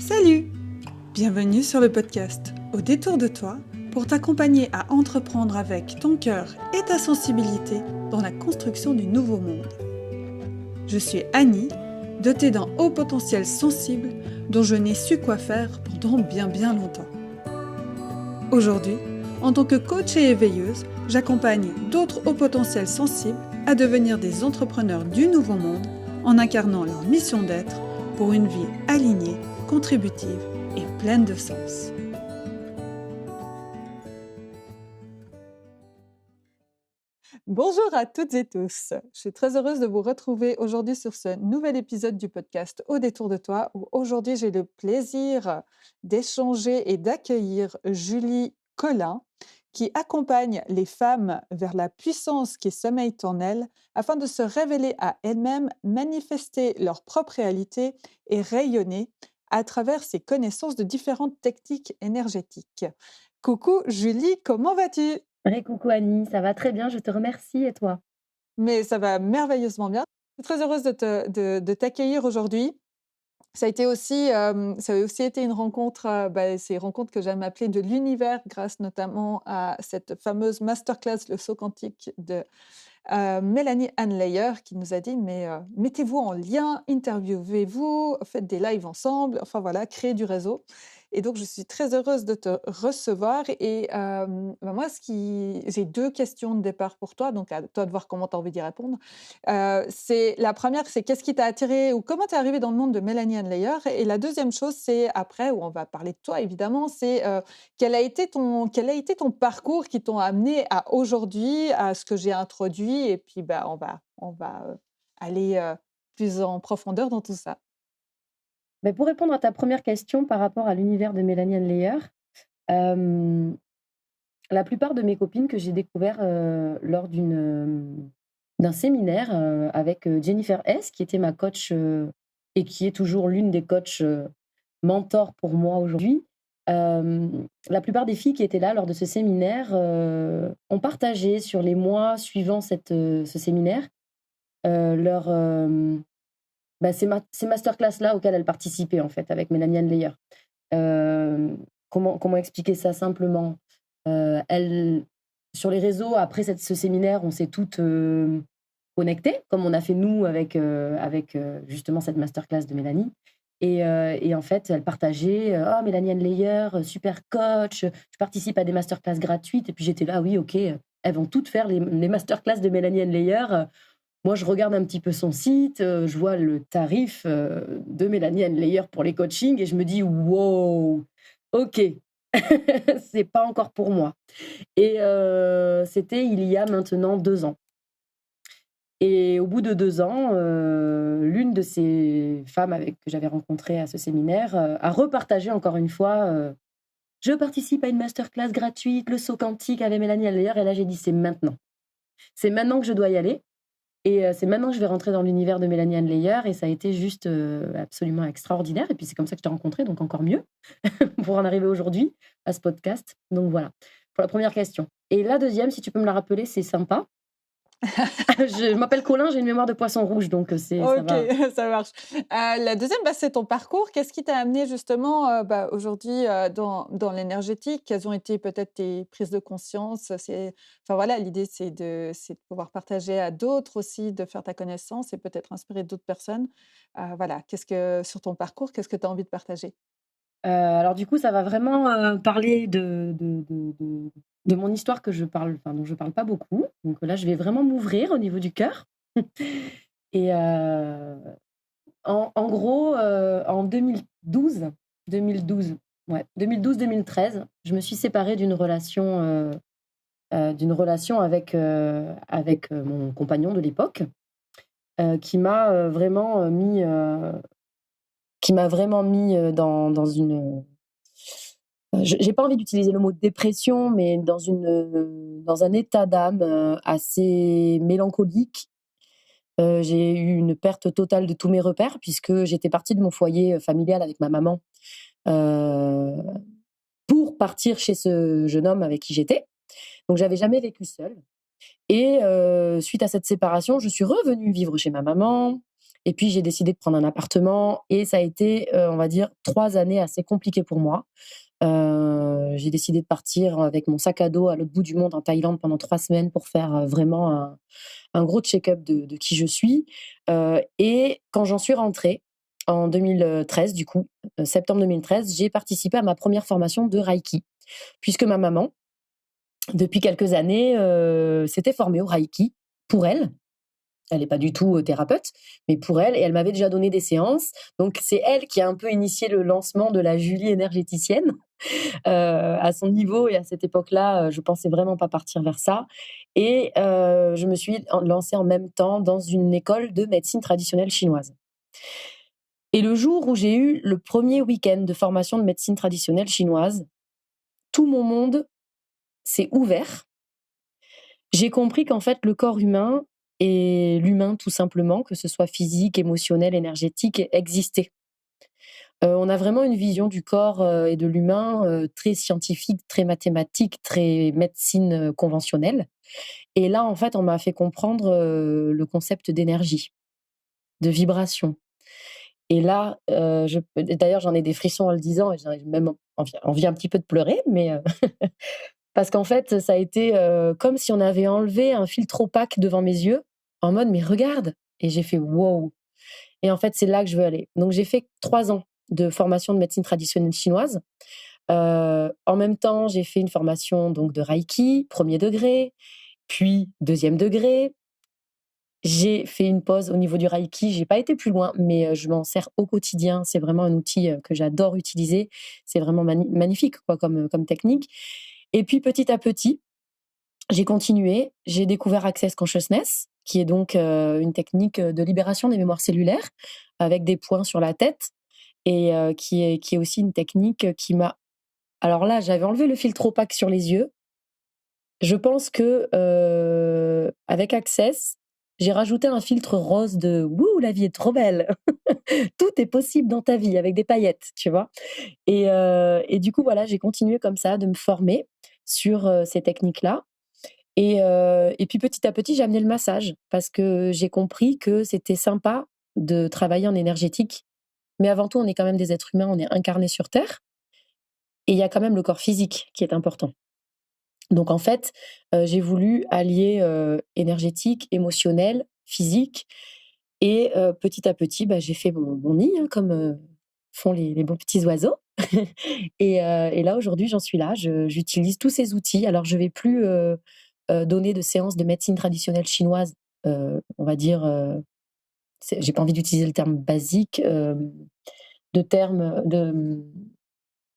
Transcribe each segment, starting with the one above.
Salut! Bienvenue sur le podcast Au détour de toi pour t'accompagner à entreprendre avec ton cœur et ta sensibilité dans la construction du nouveau monde. Je suis Annie, dotée d'un haut potentiel sensible dont je n'ai su quoi faire pendant bien longtemps. Aujourd'hui, en tant que coach et éveilleuse, j'accompagne d'autres hauts potentiels sensibles à devenir des entrepreneurs du nouveau monde en incarnant leur mission d'être pour une vie alignée, contributive et pleine de sens. Bonjour à toutes et tous. Je suis très heureuse de vous retrouver aujourd'hui sur ce nouvel épisode du podcast Au détour de toi, où aujourd'hui j'ai le plaisir d'échanger et d'accueillir Julie Collin, qui accompagne les femmes vers la puissance qui sommeille en elles afin de se révéler à elles-mêmes, manifester leur propre réalité et rayonner à travers ses connaissances de différentes techniques énergétiques. Coucou Julie, comment vas-tu ? Coucou Annie, ça va très bien, je te remercie et toi? Mais ça va merveilleusement bien. Je suis très heureuse de t'accueillir aujourd'hui. Ça a aussi été une rencontre, c'est une rencontre que j'aime appeler de l'univers grâce notamment à cette fameuse masterclass Le saut quantique de Mélanie Ann Layer qui nous a dit: «Mais mettez-vous en lien, interviewez-vous, faites des lives ensemble, enfin voilà, créez du réseau» et donc je suis très heureuse de te recevoir et moi j'ai 2 questions de départ pour toi, donc à toi de voir comment tu as envie d'y répondre. C'est la première, c'est qu'est-ce qui t'a attiré ou comment tu es arrivée dans le monde de Mélanie Ann Layer? Et la deuxième chose, c'est après où on va parler de toi évidemment, c'est, quel a été ton parcours qui t'ont amené à aujourd'hui, à ce que j'ai introduit et puis, on va aller, plus en profondeur dans tout ça. Pour répondre à ta première question par rapport à l'univers de Mélanie Ann Layer, hem, la plupart de mes copines que j'ai découvert, lors d'un séminaire, avec, Jennifer Hess qui était ma coach, et qui est toujours l'une des coachs, mentors pour moi aujourd'hui. La plupart des filles qui étaient là lors de ce séminaire, ont partagé sur les mois suivant ce séminaire, leur, ces masterclass-là auxquelles elle participait, en fait, avec Mélanie Ann Layer. Comment expliquer ça simplement? Elle Sur les réseaux, après ce séminaire, on s'est toutes, connectées, comme on a fait nous avec, justement cette masterclass de Mélanie et en fait, elle partageait, «Oh Mélanie Ann Layer, super coach, je participe à des masterclass gratuites» et puis j'étais là: «Oui, OK, elles vont toutes faire les masterclass de Mélanie Ann Layer». Moi, je regarde un petit peu son site, je vois le tarif, de Mélanie Ann Layer pour les coachings et je me dis: «Wow, OK, c'est pas encore pour moi» et c'était il y a maintenant 2 ans et au bout de 2 ans, l'une de ces femmes que j'avais rencontrées à ce séminaire, a repartagé encore une fois, «Je participe à une masterclass gratuite, le saut quantique avec Mélanie Ann Layer» et là, j'ai dit: «C'est maintenant. C'est maintenant que je dois y aller». Et c'est maintenant que je vais rentrer dans l'univers de Mélanie Ann Layer et ça a été juste, absolument extraordinaire et puis c'est comme ça que je t'ai rencontrée, donc encore mieux pour en arriver aujourd'hui à ce podcast. Donc voilà, pour la première question et la deuxième, si tu peux me la rappeler, c'est sympa. Je m'appelle Colin, j'ai une mémoire de poisson rouge, donc ça OK, va. ça marche. La deuxième, c'est ton parcours. Qu'est-ce qui t'a amené justement, aujourd'hui, dans l'énergétique? Quelles ont été peut-être tes prises de conscience? Enfin voilà, l'idée c'est de pouvoir partager à d'autres aussi, de faire ta connaissance et peut-être inspirer d'autres personnes. Voilà, sur ton parcours, qu'est-ce que tu as envie de partager? Alors du coup, ça va vraiment, parler de mon histoire dont je parle pas beaucoup. Donc là, je vais vraiment m'ouvrir au niveau du cœur et en gros, en 2012, ouais, 2012-2013, je me suis séparée d'une relation avec mon compagnon de l'époque, qui m'a, vraiment mis, dans une, j'ai pas envie d'utiliser le mot dépression, mais dans un état d'âme, assez mélancolique. J'ai eu une perte totale de tous mes repères puisque j'étais partie de mon foyer, familial avec ma maman, heu, pour partir chez ce jeune homme avec qui j'étais. Donc j'avais jamais vécu seule et suite à cette séparation, je suis revenue vivre chez ma maman Et puis j'ai décidé de prendre un appartement et ça a été, on va dire 3 années assez compliquées pour moi. J'ai décidé de partir avec mon sac à dos à l'autre bout du monde en Thaïlande pendant 3 semaines pour faire, vraiment un gros check-up de qui je suis. Et quand j'en suis rentrée en 2013 du coup, septembre 2013, j'ai participé à ma première formation de Reiki. Puisque ma maman, depuis quelques années, s'était formée au Reiki pour elle. Elle n'est pas du tout, thérapeute, mais pour elle et elle m'avait déjà donné des séances. Donc c'est elle qui a un peu initié le lancement de la Julie énergéticienne. À son niveau et à cette époque-là, je pensais vraiment pas partir vers ça et je me suis lancée en même temps dans une école de médecine traditionnelle chinoise. Et le jour où j'ai eu le premier week-end de formation de médecine traditionnelle chinoise, tout mon monde s'est ouvert. J'ai compris qu'en fait, le corps humain et l'humain tout simplement, que ce soit physique, émotionnel, énergétique, existait. On a vraiment une vision du corps, et de l'humain, très scientifique, très mathématique, très médecine, conventionnelle. Et là, en fait, on m'a fait comprendre, le concept d'énergie, de vibration. Et là, d'ailleurs, j'en ai des frissons en le disant et j'ai même envie un petit peu de pleurer, mais parce qu'en fait, ça a été, comme si on avait enlevé un filtre opaque devant mes yeux, en mode: «Mais regarde!» et j'ai fait: «Waouh!» et en fait, c'est là que je veux aller. Donc j'ai fait 3 ans de formation de médecine traditionnelle chinoise. En même temps, j'ai fait une formation donc de Reiki, 1er degré, puis 2e degré. J'ai fait une pause au niveau du Reiki, j'ai pas été plus loin, mais je m'en sers au quotidien. C'est vraiment un outil, que j'adore utiliser. C'est vraiment magnifique quoi comme technique et puis petit à petit, j'ai continué. J'ai découvert Access Consciousness, qui est donc, une technique, de libération des mémoires cellulaires avec des points sur la tête et qui est aussi une technique, qui m'a alors là, j'avais enlevé le filtre opaque sur les yeux. Je pense que, avec Access, j'ai rajouté un filtre rose de: «Wouh, la vie est trop belle! Tout est possible dans ta vie» avec des paillettes, tu vois? Et du coup, voilà, j'ai continué comme ça de me former sur, ces techniques-là et puis petit à petit, j'ai amené le massage parce que j'ai compris que c'était sympa de travailler en énergétique, mais avant tout, on est quand même des êtres humains, on est incarnés sur terre et il y a quand même le corps physique qui est important. Donc en fait, j'ai voulu allier, énergétique, émotionnel, physique et petit à petit, bah, j'ai fait mon nid, hein, comme, font les bons petits oiseaux et là aujourd'hui j'en suis là, j'utilise tous ces outils. Alors je vais plus, donner de séances de médecine traditionnelle chinoise, on va dire, j'ai pas envie d'utiliser le terme basique, de termes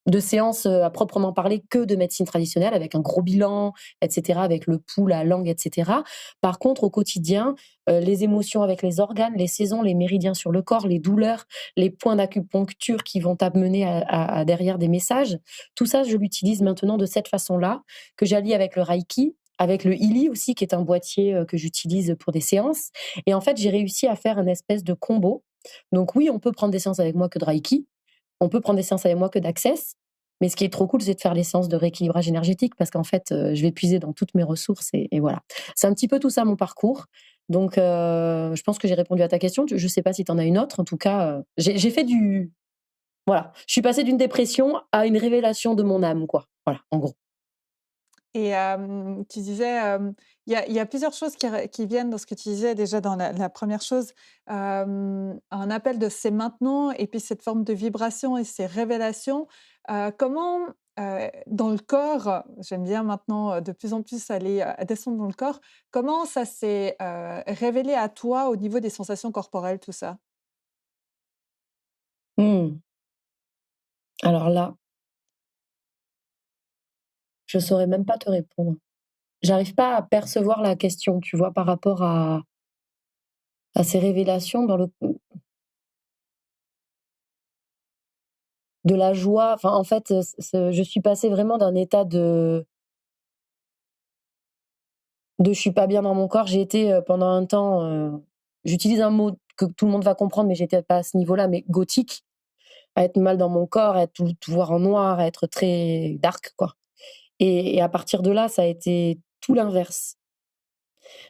de séances, à proprement parler que de médecine traditionnelle avec un gros bilan et cetera, avec le pouls, la langue et cetera. Par contre, au quotidien, les émotions avec les organes, les saisons, les méridiens sur le corps, les douleurs, les points d'acupuncture qui vont t'amener à derrière des messages, tout ça, je l'utilise maintenant de cette façon-là, que j'allie avec le reiki, avec le Healy aussi, qui est un boîtier, que j'utilise pour des séances et en fait, j'ai réussi à faire un espèce de combo. Donc oui, on peut prendre des séances avec moi que de reiki, on peut prendre des séances avec moi que d'Access, mais ce qui est trop cool, c'est de faire les séances de rééquilibrage énergétique parce qu'en fait, je vais puiser dans toutes mes ressources et voilà. C'est un petit peu tout ça mon parcours. Donc, je pense que j'ai répondu à ta question. Je sais pas si tu en as une autre. En tout cas, j'ai fait du voilà, je suis passée d'une dépression à une révélation de mon âme, quoi. Voilà, en gros. Et tu disais, il y a plusieurs choses qui viennent dans ce que tu disais déjà dans la 1re chose, un appel de «c'est maintenant» et puis cette forme de vibration et ces révélations. Comment, dans le corps, j'aime bien maintenant, de plus en plus aller, descendre dans le corps. Comment ça s'est, révélé à toi au niveau des sensations corporelles, tout ça? Mmh. Alors là, je saurais même pas te répondre. J'arrive pas à percevoir la question, tu vois? Par rapport à ces révélations dans le de la joie. Enfin, en fait, je suis passée vraiment d'un état de je suis pas bien dans mon corps. J'ai été, pendant un temps, j'utilise un mot que tout le monde va comprendre, mais j'étais pas à ce niveau-là, mais gothique, à être mal dans mon corps, à être tout voir en noir, à être très dark, quoi et à partir de là, ça a été tout l'inverse.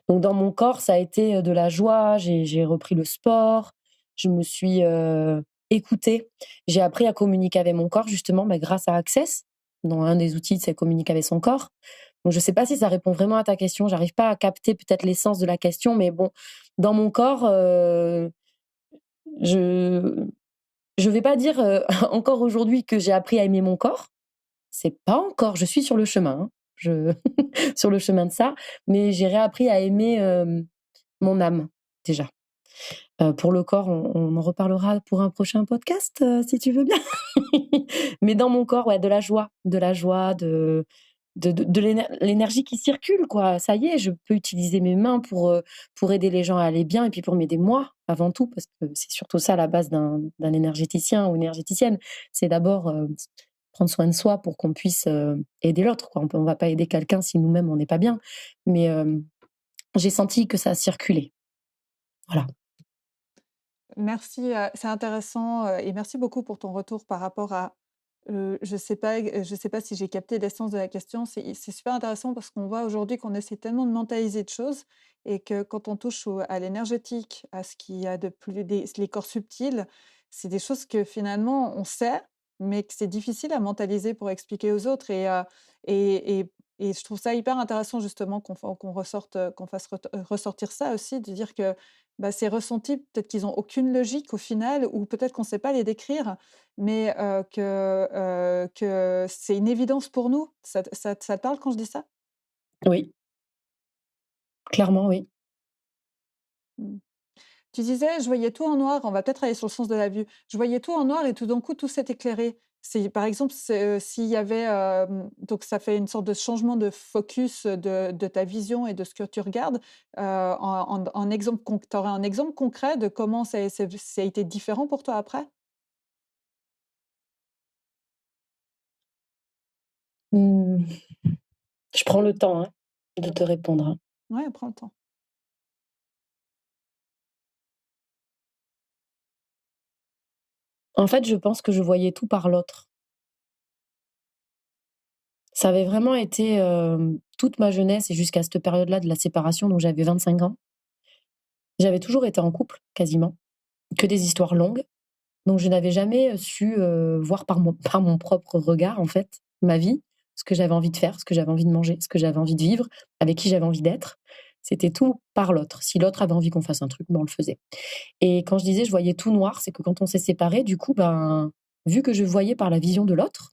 Donc dans mon corps, ça a été, de la joie, j'ai repris le sport, je me suis, écoutée. J'ai appris à communiquer avec mon corps justement, grâce à Access, dont un des outils, c'est communiquer avec son corps. Donc je sais pas si ça répond vraiment à ta question. J'arrive pas à capter peut-être l'essence de la question, mais bon, dans mon corps, je je vais pas dire, encore aujourd'hui que j'ai appris à aimer mon corps. C'est pas encore, je suis sur le chemin, hein. Je sur le chemin de ça, mais j'ai réappris à aimer, mon âme, déjà. Pour le corps, on en reparlera pour un prochain podcast, si tu veux bien. Mais dans mon corps, ouais, de la joie, de l'énergie qui circule, quoi. Ça y est, je peux utiliser mes mains pour aider les gens à aller bien et puis pour m'aider moi, avant tout, parce que c'est surtout ça la base d'un énergéticien ou énergéticienne. C'est d'abord, prendre soin de soi pour qu'on puisse, aider l'autre, quoi. On va pas aider quelqu'un si nous-mêmes on n'est pas bien. Mais, j'ai senti que ça circulait. Voilà. Merci, c'est intéressant, et merci beaucoup pour ton retour par rapport à, je sais pas si j'ai capté l'essence de la question. C'est super intéressant parce qu'on voit aujourd'hui qu'on essaie tellement de mentaliser de choses et que quand on touche à l'énergétique, à ce qu'il y a de plus les corps subtils, c'est des choses que finalement on sait, mais que c'est difficile à mentaliser pour expliquer aux autres et et et je trouve ça hyper intéressant justement qu'on ressorte, qu'on fasse ressortir ça aussi, de dire que bah, ces ressentis, peut-être qu'ils ont aucune logique au final ou peut-être qu'on ne sait pas les décrire, mais que c'est une évidence pour nous. Ça te parle quand je dis ça? Oui, clairement, oui. Mmh. Tu disais: «Je voyais tout en noir», on va peut-être aller sur le sens de la vue. «Je voyais tout en noir et tout d'un coup, tout s'est éclairé». C'est par exemple, s'il y avait, donc ça fait une sorte de changement de focus, de ta vision et de ce que tu regardes, en exemple tu aurais un exemple concret de comment ça a été différent pour toi après? Mmh, je prends le temps, hein, de te répondre, hein. Ouais, prends le temps. En fait, je pense que je voyais tout par l'autre. Ça avait vraiment été, toute ma jeunesse et jusqu'à cette période-là de la séparation, donc j'avais 25 ans. J'avais toujours été en couple, quasiment, que des histoires longues, donc je n'avais jamais, su, voir par mon propre regard, en fait, ma vie, ce que j'avais envie de faire, ce que j'avais envie de manger, ce que j'avais envie de vivre, avec qui j'avais envie d'être. C'était tout par l'autre. Si l'autre avait envie qu'on fasse un truc, ben, on le faisait. Et quand je disais: «Je voyais tout noir», c'est que quand on s'est séparés, du coup, ben, vu que je voyais par la vision de l'autre,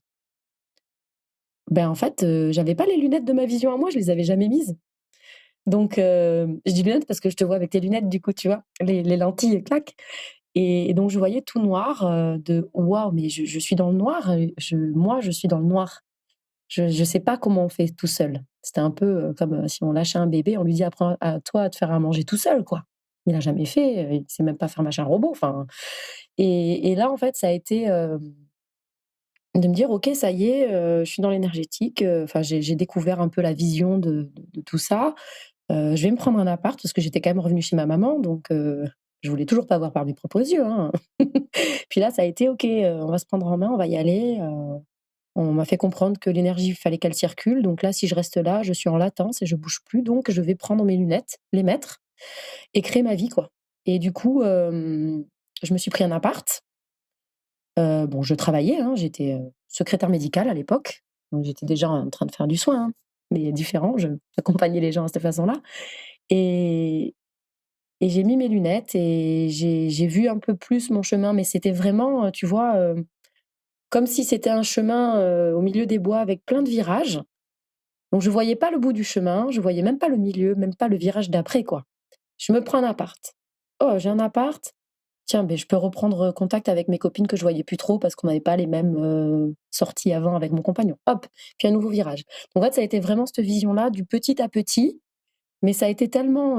ben, en fait, j'avais pas les lunettes de ma vision à moi, je les avais jamais mises. Donc, je dis lunettes parce que je te vois avec tes lunettes, du coup, tu vois? Les lentilles, clac. Et donc je voyais tout noir, de: «Waouh, mais je suis dans le noir, moi, je suis dans le noir». Je sais pas comment on fait tout seul. C'était un peu, comme, si on lâchait un bébé, on lui dit: «Apprends à toi à te faire à manger tout seul», quoi. Il a jamais fait, il sait même pas faire machin robot, enfin. Et là, en fait, ça a été, de me dire: «OK, ça y est, je suis dans l'énergétique», enfin, j'ai découvert un peu la vision de tout ça. Je vais me prendre un appart parce que j'étais quand même revenue chez ma maman, donc je voulais toujours pas voir par mes propres yeux, hein. Puis là, ça a été: «OK, on va se prendre en main, on va y aller», on m'a fait comprendre que l'énergie, il fallait qu'elle circule, donc là, si je reste là, je suis en latence et je bouge plus, donc je vais prendre mes lunettes, les mettre et créer ma vie, quoi. Et du coup, je me suis pris un appart. Bon, je travaillais, hein, j'étais, secrétaire médicale à l'époque, donc j'étais déjà en train de faire du soin, hein, mais différent, je j'accompagnais les gens de cette façon-là. Et j'ai mis mes lunettes et j'ai vu un peu plus mon chemin, mais c'était vraiment, tu vois, comme si c'était un chemin, au milieu des bois avec plein de virages. Donc je voyais pas le bout du chemin, je voyais même pas le milieu, même pas le virage d'après, quoi. Je me prends un appart. Oh, j'ai un appart. Tiens, beh, je peux reprendre, contact avec mes copines que je voyais plus trop parce qu'on n'avait pas les mêmes, sorties avant avec mon compagnon. Hop, puis un nouveau virage. Donc en fait, ça a été vraiment cette vision-là du petit à petit, mais ça a été tellement,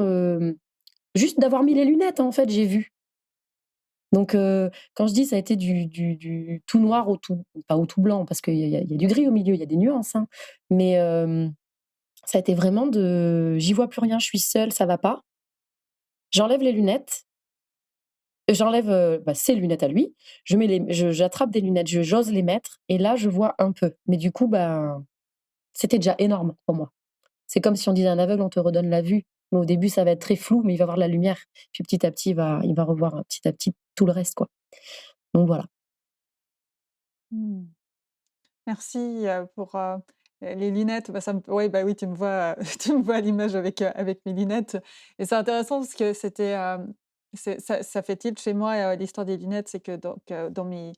juste d'avoir mis les lunettes, en fait, j'ai vu. Donc quand je dis ça a été du tout noir au tout pas au tout blanc parce qu'il y a du gris au milieu, il y a des nuances, hein, mais ça a été vraiment de: «J'y vois plus rien, je suis seule, ça va pas». J'enlève les lunettes, j'enlève, ses lunettes à lui, j'attrape des lunettes, j'ose les mettre et là, je vois un peu. Mais du coup, ben, c'était déjà énorme pour moi. C'est comme si on disait à un aveugle: «On te redonne la vue». Mais au début, ça va être très flou, mais il va voir de la lumière. Puis petit à petit, il va revoir, petit à petit tout le reste, quoi. Donc voilà. Mmh. Merci, pour, les lunettes. Bah, ça me ouais, bah, oui, tu me vois, tu me vois à l'image avec mes lunettes et c'est intéressant parce que ça fait tilt chez moi, l'histoire des lunettes. C'est que donc, dans mes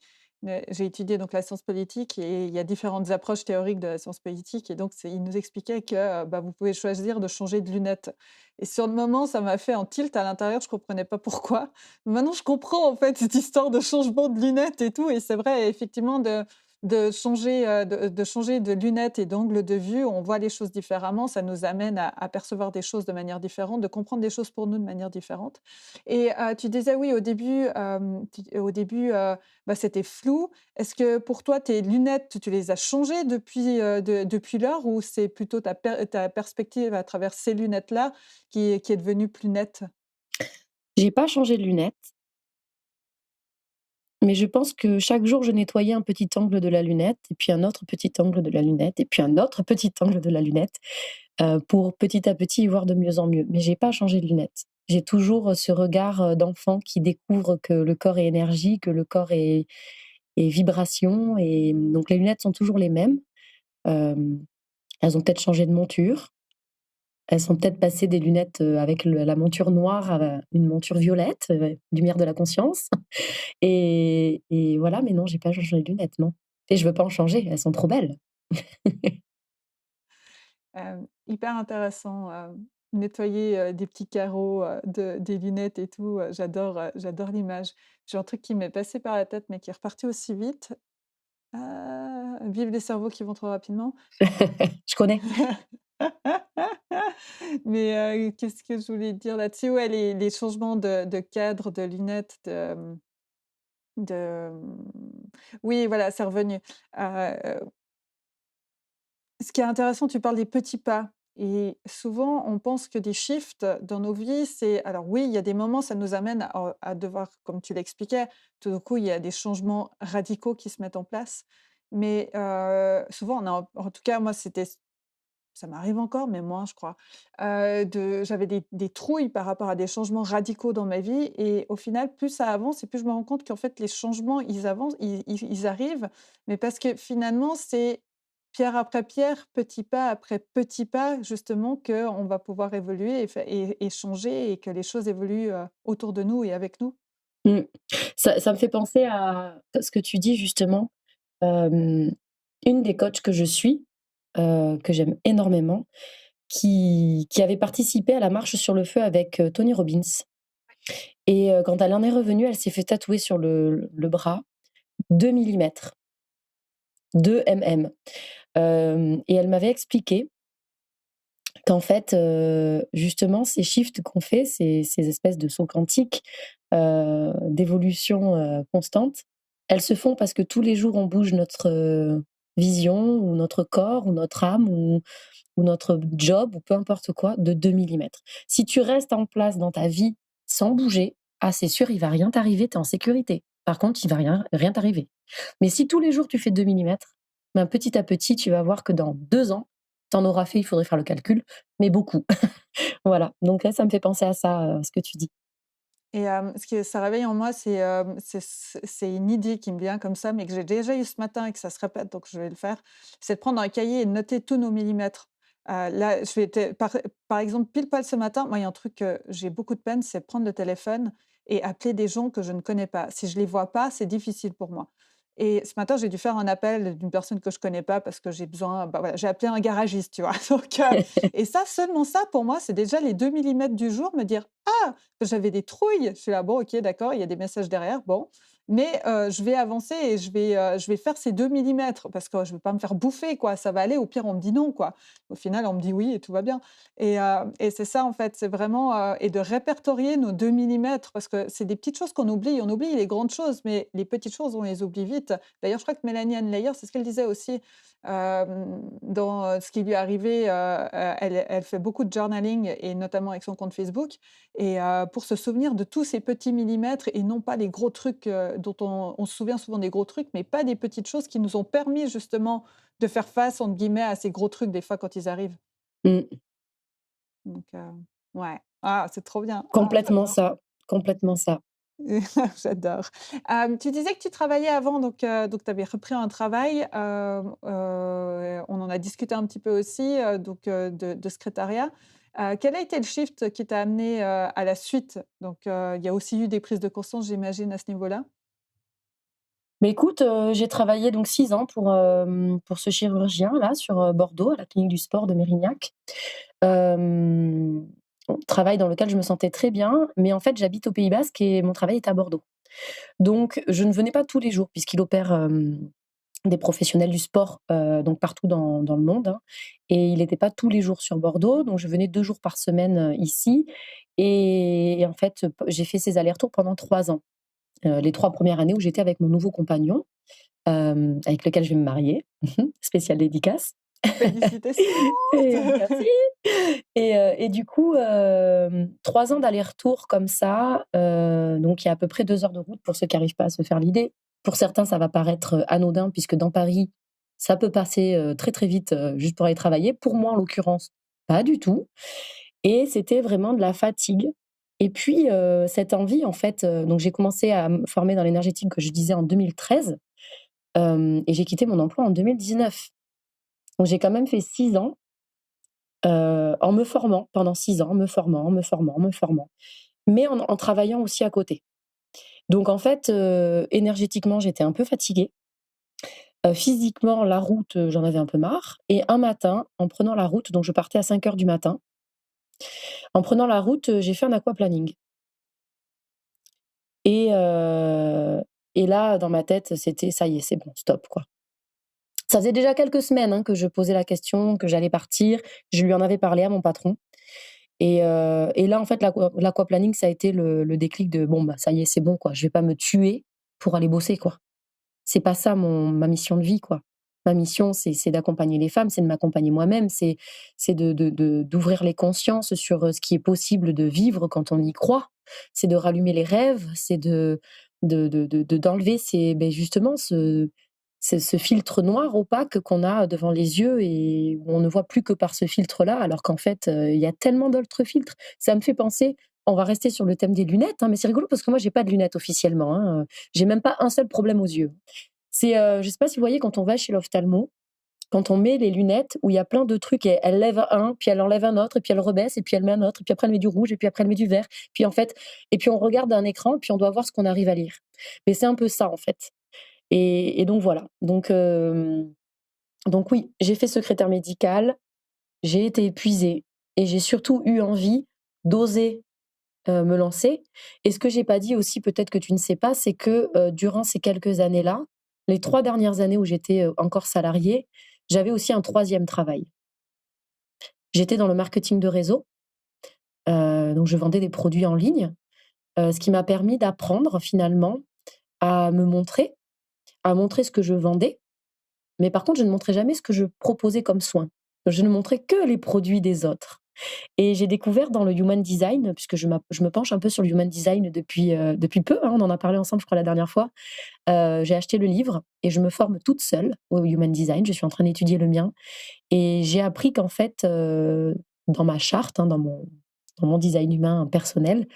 j'ai étudié donc la science politique et il y a différentes approches théoriques de la science politique et donc il nous expliquait que, bah, vous pouvez choisir de changer de lunettes et sur le moment, ça m'a fait un tilt à l'intérieur, je comprenais pas pourquoi. Maintenant, je comprends en fait cette histoire de changement de lunettes et tout et c'est vrai effectivement de changer de lunettes et d'angle de vue, on voit les choses différemment, ça nous amène à percevoir des choses de manière différente, de comprendre des choses pour nous de manière différente et tu disais oui au début, bah, c'était flou. Est-ce que pour toi tes lunettes, tu les as changées depuis lors ou c'est plutôt ta perspective à travers ces lunettes-là qui est devenue plus nette? J'ai pas changé de lunettes, mais je pense que chaque jour, je nettoyais un petit angle de la lunette et puis un autre petit angle de la lunette et puis un autre petit angle de la lunette, pour petit à petit y voir de mieux en mieux. Mais j'ai pas changé de lunettes. J'ai toujours, ce regard, d'enfant qui découvre que le corps est énergie, que le corps est vibration et donc les lunettes sont toujours les mêmes. Hem, elles ont peut-être changé de monture. Elles sont peut-être passées des lunettes, avec la monture noire à une monture violette, lumière de la conscience et voilà, mais non, j'ai pas changé de lunettes, non et je veux pas en changer, elles sont trop belles. Hyper intéressant, nettoyer, des petits carreaux, des lunettes et tout, j'adore l'image. J'ai un truc qui m'est passé par la tête, mais qui est reparti aussi vite. Vive les cerveaux qui vont trop rapidement. Je connais. Mais, qu'est-ce que je voulais dire là-dessus? Ouais, les changements de cadre, de lunettes, oui, voilà, c'est revenu. Ce qui est intéressant, tu parles des petits pas et souvent on pense que des shifts dans nos vies, c'est alors oui, il y a des moments, ça nous amène à devoir, comme tu l'expliquais, tout d'un coup, il y a des changements radicaux qui se mettent en place. Mais, souvent on a en tout cas moi ça m'arrive encore, mais moins je crois, j'avais des trouilles par rapport à des changements radicaux dans ma vie et au final, plus ça avance et plus je me rends compte qu'en fait les changements, ils avancent, ils arrivent, mais parce que finalement c'est pierre après pierre, petit pas après petit pas justement qu'on va pouvoir évoluer et changer et que les choses évoluent, autour de nous et avec nous. Mmh. Ça me fait penser à ce que tu dis justement. Hem, une des coachs que je suis, que j'aime énormément, qui avait participé à la marche sur le feu avec, Tony Robbins et quand elle en est revenue, elle s'est fait tatouer sur le bras 2 millimètres, 2 mm. Et elle m'avait expliqué qu'en fait, justement ces shifts qu'on fait, ces espèces de sauts quantiques, d'évolution, constante, elles se font parce que tous les jours on bouge notre, vision ou notre corps ou notre âme ou notre job ou peu importe quoi de 2 millimètres. Si tu restes en place dans ta vie sans bouger, ah c'est sûr, il va rien t'arriver, tu es en sécurité. Par contre, il va rien t'arriver. Mais si tous les jours tu fais 2 millimètres, ben, petit à petit, tu vas voir que dans 2 ans, tu en auras fait, il faudrait faire le calcul, mais beaucoup. Voilà, donc là, ça me fait penser à ça, ce que tu dis. Et ce que ça réveille en moi, c'est une idée qui me vient comme ça, mais que j'ai déjà eu ce matin et que ça se répète, donc je vais le faire. C'est de prendre un cahier et de noter tous nos millimètres. Là, je vais te par exemple, pile poil ce matin, moi, il y a un truc que j'ai beaucoup de peine, c'est de prendre le téléphone et appeler des gens que je ne connais pas. Si je les vois pas, c'est difficile pour moi. Et ce matin, j'ai dû faire un appel d'une personne que je connais pas parce que j'ai besoin bah, voilà, j'ai appelé un garagiste, tu vois? Donc et ça, seulement ça, pour moi, c'est déjà les 2 millimètres du jour, me dire: «Ah!» J'avais des trouilles. Je suis là: «Bon, OK, d'accord, il y a des messages derrière, bon». Mais je vais avancer et je vais faire ces 2 millimètres parce que je ne vais pas me faire bouffer, quoi. Ça va aller, au pire, on me dit non, quoi. Au final, on me dit oui et tout va bien. Et c'est ça, en fait, c'est vraiment, et de répertorier nos 2 millimètres parce que c'est des petites choses qu'on oublie. On oublie les grandes choses, mais les petites choses, on les oublie vite. D'ailleurs, je crois que Mélanie Anne Layer, c'est ce qu'elle disait aussi, dans, ce qui lui est arrivé, elle fait beaucoup de journaling et notamment avec son compte Facebook et pour se souvenir de tous ces petits millimètres et non pas les gros trucs, dont on se souvient souvent des gros trucs, mais pas des petites choses qui nous ont permis justement de faire face, entre guillemets, à ces gros trucs des fois quand ils arrivent. Mmh. Donc Ouais. Ah, c'est trop bien. Ah, Complètement j'adore. ça, complètement ça. J'adore. Tu disais que tu travaillais avant, donc tu avais repris un travail, on en a discuté un petit peu aussi, de secrétariat. Quel a été le shift qui t'a amené à la suite? Donc, il y a aussi eu des prises de conscience, j'imagine, à ce niveau-là? Mais écoute, j'ai travaillé donc 6 ans pour ce chirurgien-là sur, Bordeaux, à la clinique du sport de Mérignac. Hem, Travail dans lequel je me sentais très bien, mais en fait, j'habite au Pays basque et mon travail est à Bordeaux. Donc je ne venais pas tous les jours puisqu'il opère, des professionnels du sport, donc partout dans le monde, hein, et il était pas tous les jours sur Bordeaux, donc je venais 2 jours par semaine, ici et en fait, j'ai fait ces allers-retours pendant 3 ans. Les 3 premières années où j'étais avec mon nouveau compagnon, avec lequel je vais me marier. Spéciale dédicace. Félicitations! Et merci. Et du coup, 3 ans d'aller-retour comme ça, donc il y a à peu près 2 heures de route pour ceux qui arrivent pas à se faire l'idée. Pour certains, ça va paraître, anodin puisque dans Paris, ça peut passer, très, très vite, juste pour aller travailler. Pour moi, en l'occurrence, pas du tout et c'était vraiment de la fatigue et puis, cette envie en fait, donc j'ai commencé à me former dans l'énergétique que je disais en 2013, et j'ai quitté mon emploi en 2019. Donc j'ai quand même fait 6 ans, en me formant pendant 6 ans, en me formant, en me formant, en me formant, mais en travaillant aussi à côté. Donc en fait, énergétiquement, j'étais un peu fatiguée. Physiquement, la route, j'en avais un peu marre et un matin, en prenant la route, donc je partais à 5 heures du matin. En prenant la route, j'ai fait un aquaplaning et heu et là, dans ma tête, c'était: «Ça y est, c'est bon, stop, quoi». Ça faisait déjà quelques semaines, hein, que je posais la question, que j'allais partir. Je lui en avais parlé à mon patron et là, en fait, l'aquaplaning, ça a été le déclic de: «Bon, bah, ça y est, c'est bon, quoi. Je vais pas me tuer pour aller bosser, quoi. C'est pas ça ma mission de vie, quoi. Ma mission, c'est d'accompagner les femmes, c'est de m'accompagner moi-même, c'est d'ouvrir les consciences sur, ce qui est possible de vivre quand on y croit. C'est de rallumer les rêves, c'est d'enlever justement ce filtre noir opaque qu'on a devant les yeux et où on ne voit plus que par ce filtre-là, alors qu'en fait, il y a tellement d'autres filtres. Ça me fait penser on va rester sur le thème des lunettes, hein, mais c'est rigolo parce que moi j'ai pas de lunettes officiellement, hein, j'ai même pas un seul problème aux yeux. Je sais pas si vous voyez quand on va chez l'ophtalmo, quand on met les lunettes où il y a plein de trucs et elle lève un, puis elle enlève un autre, et puis elle rebaisse, et puis elle met un autre, et puis après elle met du rouge, et puis après elle met du vert, puis en fait et puis on regarde un écran, puis on doit voir ce qu'on arrive à lire. Mais c'est un peu ça en fait et donc voilà. Donc oui, j'ai fait secrétaire médicale, j'ai été épuisée et j'ai surtout eu envie d'oser, me lancer et ce que j'ai pas dit aussi, peut-être que tu ne sais pas, c'est que, durant ces quelques années-là, les 3 dernières années où j'étais, encore salariée, j'avais aussi un troisième travail. J'étais dans le marketing de réseau, donc je vendais des produits en ligne, ce qui m'a permis d'apprendre finalement à me montrer, à montrer ce que je vendais. Mais par contre, je ne montrais jamais ce que je proposais comme soin. Je ne montrais que les produits des autres et j'ai découvert dans le human design, puisque je me penche un peu sur le human design depuis peu, hein, on en a parlé ensemble, je crois, la dernière fois. J'ai acheté le livre et je me forme toute seule au human design. Je suis en train d'étudier le mien et j'ai appris qu'en fait, dans ma charte, hein, dans mon design humain personnel,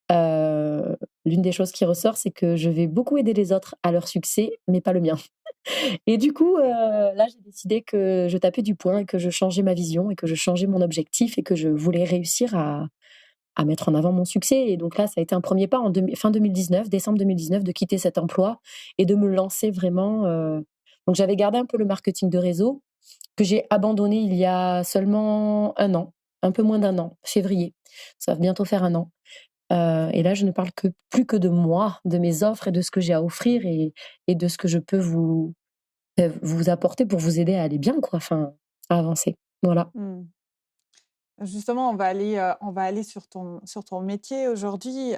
l'une des choses qui ressort, c'est que je vais beaucoup aider les autres à leur succès, mais pas le mien. Et du coup, là, j'ai décidé que je tapais du poing et que je changeais ma vision et que je changeais mon objectif et que je voulais réussir à mettre en avant mon succès et donc là, ça a été un premier pas en fin 2019, décembre 2019, de quitter cet emploi et de me lancer vraiment, donc j'avais gardé un peu le marketing de réseau que j'ai abandonné il y a seulement un an, un peu moins d'un an, février. Ça va bientôt faire un an, et là, je ne parle que plus que de moi, de mes offres et de ce que j'ai à offrir et de ce que je peux vous apporter pour vous aider à aller bien quoi, enfin, à avancer. Voilà. Mmh. Justement, on va aller sur ton métier aujourd'hui,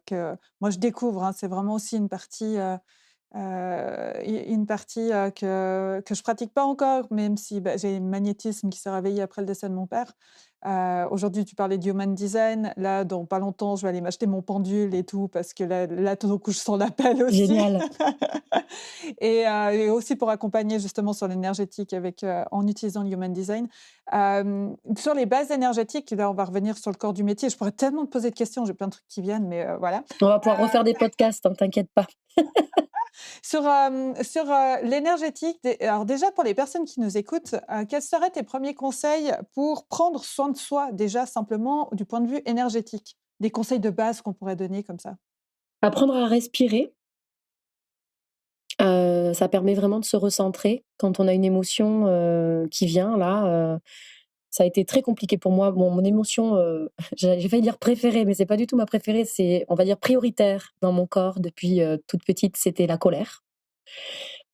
que moi je découvre, hein. C'est vraiment aussi une partie, Une partie, que je pratique pas encore, même si, bah, j'ai le magnétisme qui s'est réveillé après le décès de mon père. Aujourd'hui, tu parlais de human design. Là, dans pas longtemps, je vais aller m'acheter mon pendule et tout parce que là, tout d'un coup, je sens l'appel aussi. Génial. Et aussi pour accompagner justement sur l'énergétique en utilisant le human design. Sur les bases énergétiques, là, on va revenir sur le corps du métier. Je pourrais tellement te poser de questions, j'ai plein de trucs qui viennent, mais voilà. On va pouvoir refaire des podcasts, hein, t'inquiète pas. Sur l'énergétique, alors déjà pour les personnes qui nous écoutent, quels seraient tes premiers conseils pour prendre soin de soi, déjà simplement du point de vue énergétique? Des conseils de base qu'on pourrait donner comme ça? Apprendre à respirer, ça permet vraiment de se recentrer quand on a une émotion, qui vient là, ça a été très compliqué pour moi. Bon, mon émotion, j'ai failli dire préférée, mais c'est pas du tout ma préférée, c'est, on va dire, prioritaire dans mon corps depuis, toute petite, c'était la colère.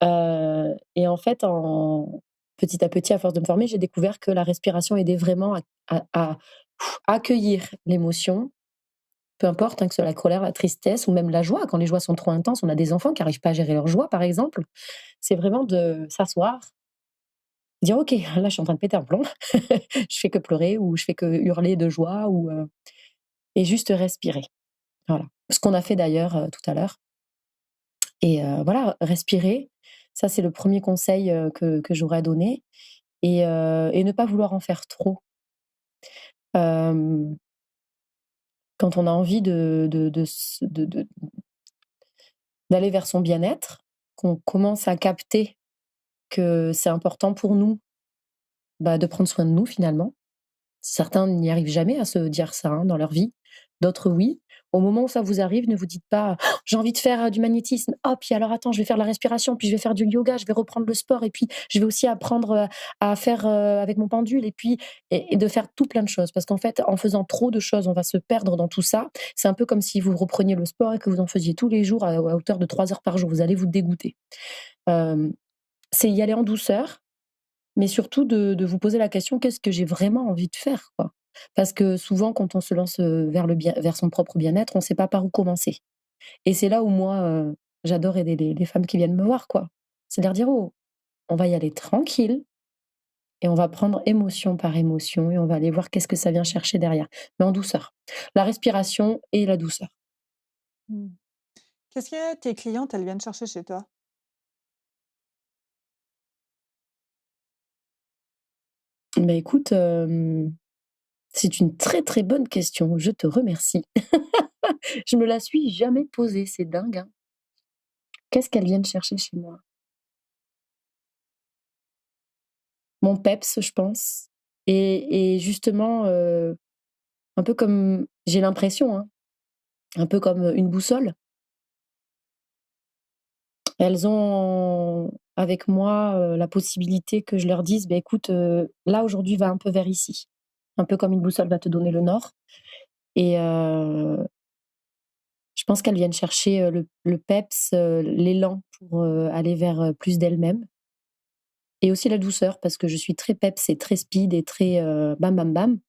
Et en fait, petit à petit, à force de me former, j'ai découvert que la respiration aidait vraiment à accueillir l'émotion, peu importe, hein, que ce soit la colère, la tristesse ou même la joie. Quand les joies sont trop intenses, on a des enfants qui arrivent pas à gérer leur joie, par exemple. C'est vraiment de s'asseoir, dire: «OK, là, je suis en train de péter un plomb, je fais que pleurer ou je fais que hurler de joie ou» et juste respirer. Voilà. Ce qu'on a fait d'ailleurs, tout à l'heure et voilà, respirer, ça, c'est le premier conseil, que j'aurais à donner et ne pas vouloir en faire trop. Hem, Quand on a envie de s de d'aller vers son bien-être, qu'on commence à capter que c'est important pour nous, bah, de prendre soin de nous finalement. Certains n'y arrivent jamais à se dire ça, hein, dans leur vie, d'autres oui. Au moment où ça vous arrive, ne vous dites pas: «Oh, j'ai envie de faire, du magnétisme. Oh, puis alors attends, je vais faire de la respiration, puis je vais faire du yoga, je vais reprendre le sport et puis je vais aussi apprendre, à faire, avec mon pendule et puis» et de faire tout plein de choses. Parce qu'en fait, en faisant trop de choses, on va se perdre dans tout ça. C'est un peu comme si vous repreniez le sport et que vous en faisiez tous les jours à hauteur de 3 heures par jour. Vous allez vous dégoûter. Hem, c'est y aller en douceur, mais surtout de vous poser la question: «Qu'est-ce que j'ai vraiment envie de faire, quoi?» Parce que souvent quand on se lance, vers son propre bien-être, on ne sait pas par où commencer et c'est là où moi, j'adore aider les femmes qui viennent me voir, quoi. C'est leur dire: «Oh, on va y aller tranquille et on va prendre émotion par émotion et on va aller voir qu'est-ce que ça vient chercher derrière», mais en douceur. La respiration et la douceur. Mmh. Qu'est-ce que tes clientes, elles viennent chercher chez toi? Bah, écoute, c'est une très, très bonne question, je te remercie. Je me la suis jamais posée, c'est dingue, hein. Qu'est-ce qu'elles viennent chercher chez moi? Mon peps, je pense et justement, un peu comme j'ai l'impression, hein, un peu comme, une boussole. Elles ont avec moi, la possibilité que je leur dise: «Beh, écoute, là, aujourd'hui, va un peu vers ici». Un peu comme une boussole va te donner le nord et je pense qu'elles viennent chercher, le peps, l'élan pour, aller vers, plus d'elles-mêmes et aussi la douceur parce que je suis très peps et très speed et très, bam bam bam.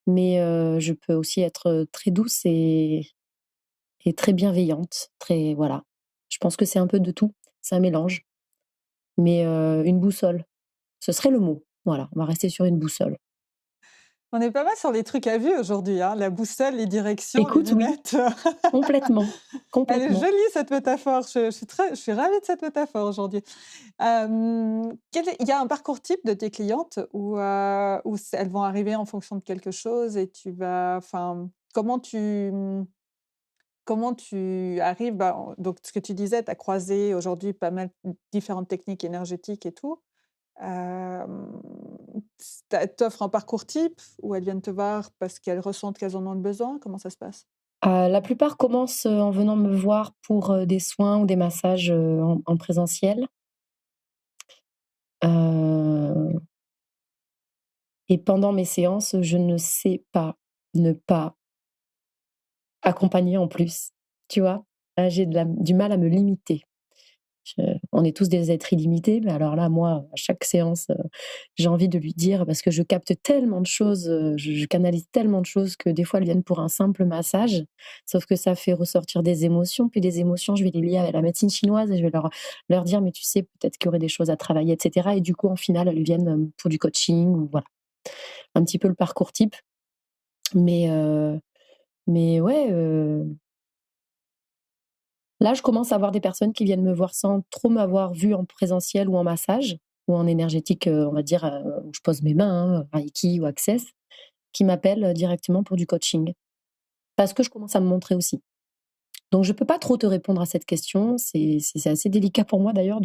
Mais je peux aussi être, très douce et très bienveillante, très voilà. Je pense que c'est un peu de tout, c'est un mélange, mais une boussole, ce serait le mot. Voilà, on va rester sur une boussole. On est pas mal sur les trucs à vue aujourd'hui, hein, la boussole, les directions, les Écoute, oui, lunettes. complètement, Elle est complètement. jolie cette métaphore, je suis ravie de cette métaphore aujourd'hui. Il y a un parcours type de tes clientes où elles vont arriver en fonction de quelque chose et tu vas enfin, comment tu arrives, bah, donc ce que tu disais, tu as croisé aujourd'hui pas mal différentes techniques énergétiques et tout. Hem, tu offres un parcours type où elles viennent te voir parce qu'elles ressentent qu'elles en ont le besoin? Comment ça se passe? La plupart commencent, en venant me voir pour, des soins ou des massages, en présentiel, heu et pendant mes séances, je ne sais pas ne pas accompagner en plus, tu vois? J'ai du mal à me limiter. On est tous des êtres illimités, mais alors là, moi, à chaque séance, j'ai envie de lui dire parce que je capte tellement de choses, je canalise tellement de choses que des fois, elles viennent pour un simple massage, sauf que ça fait ressortir des émotions, puis les émotions, je vais les lier à la médecine chinoise et je vais leur dire: «Mais tu sais, peut-être qu'il y aurait des choses à travailler» et cetera et du coup, en final, elles viennent, pour du coaching ou voilà, un petit peu le parcours type. Mais mais ouais, là, je commence à avoir des personnes qui viennent me voir sans trop m'avoir vue en présentiel ou en massage ou en énergétique, on va dire, où je pose mes mains, hein, Reiki ou Access, qui m'appellent, directement pour du coaching. Parce que je commence à me montrer aussi. Donc je peux pas trop te répondre à cette question, c'est assez délicat pour moi d'ailleurs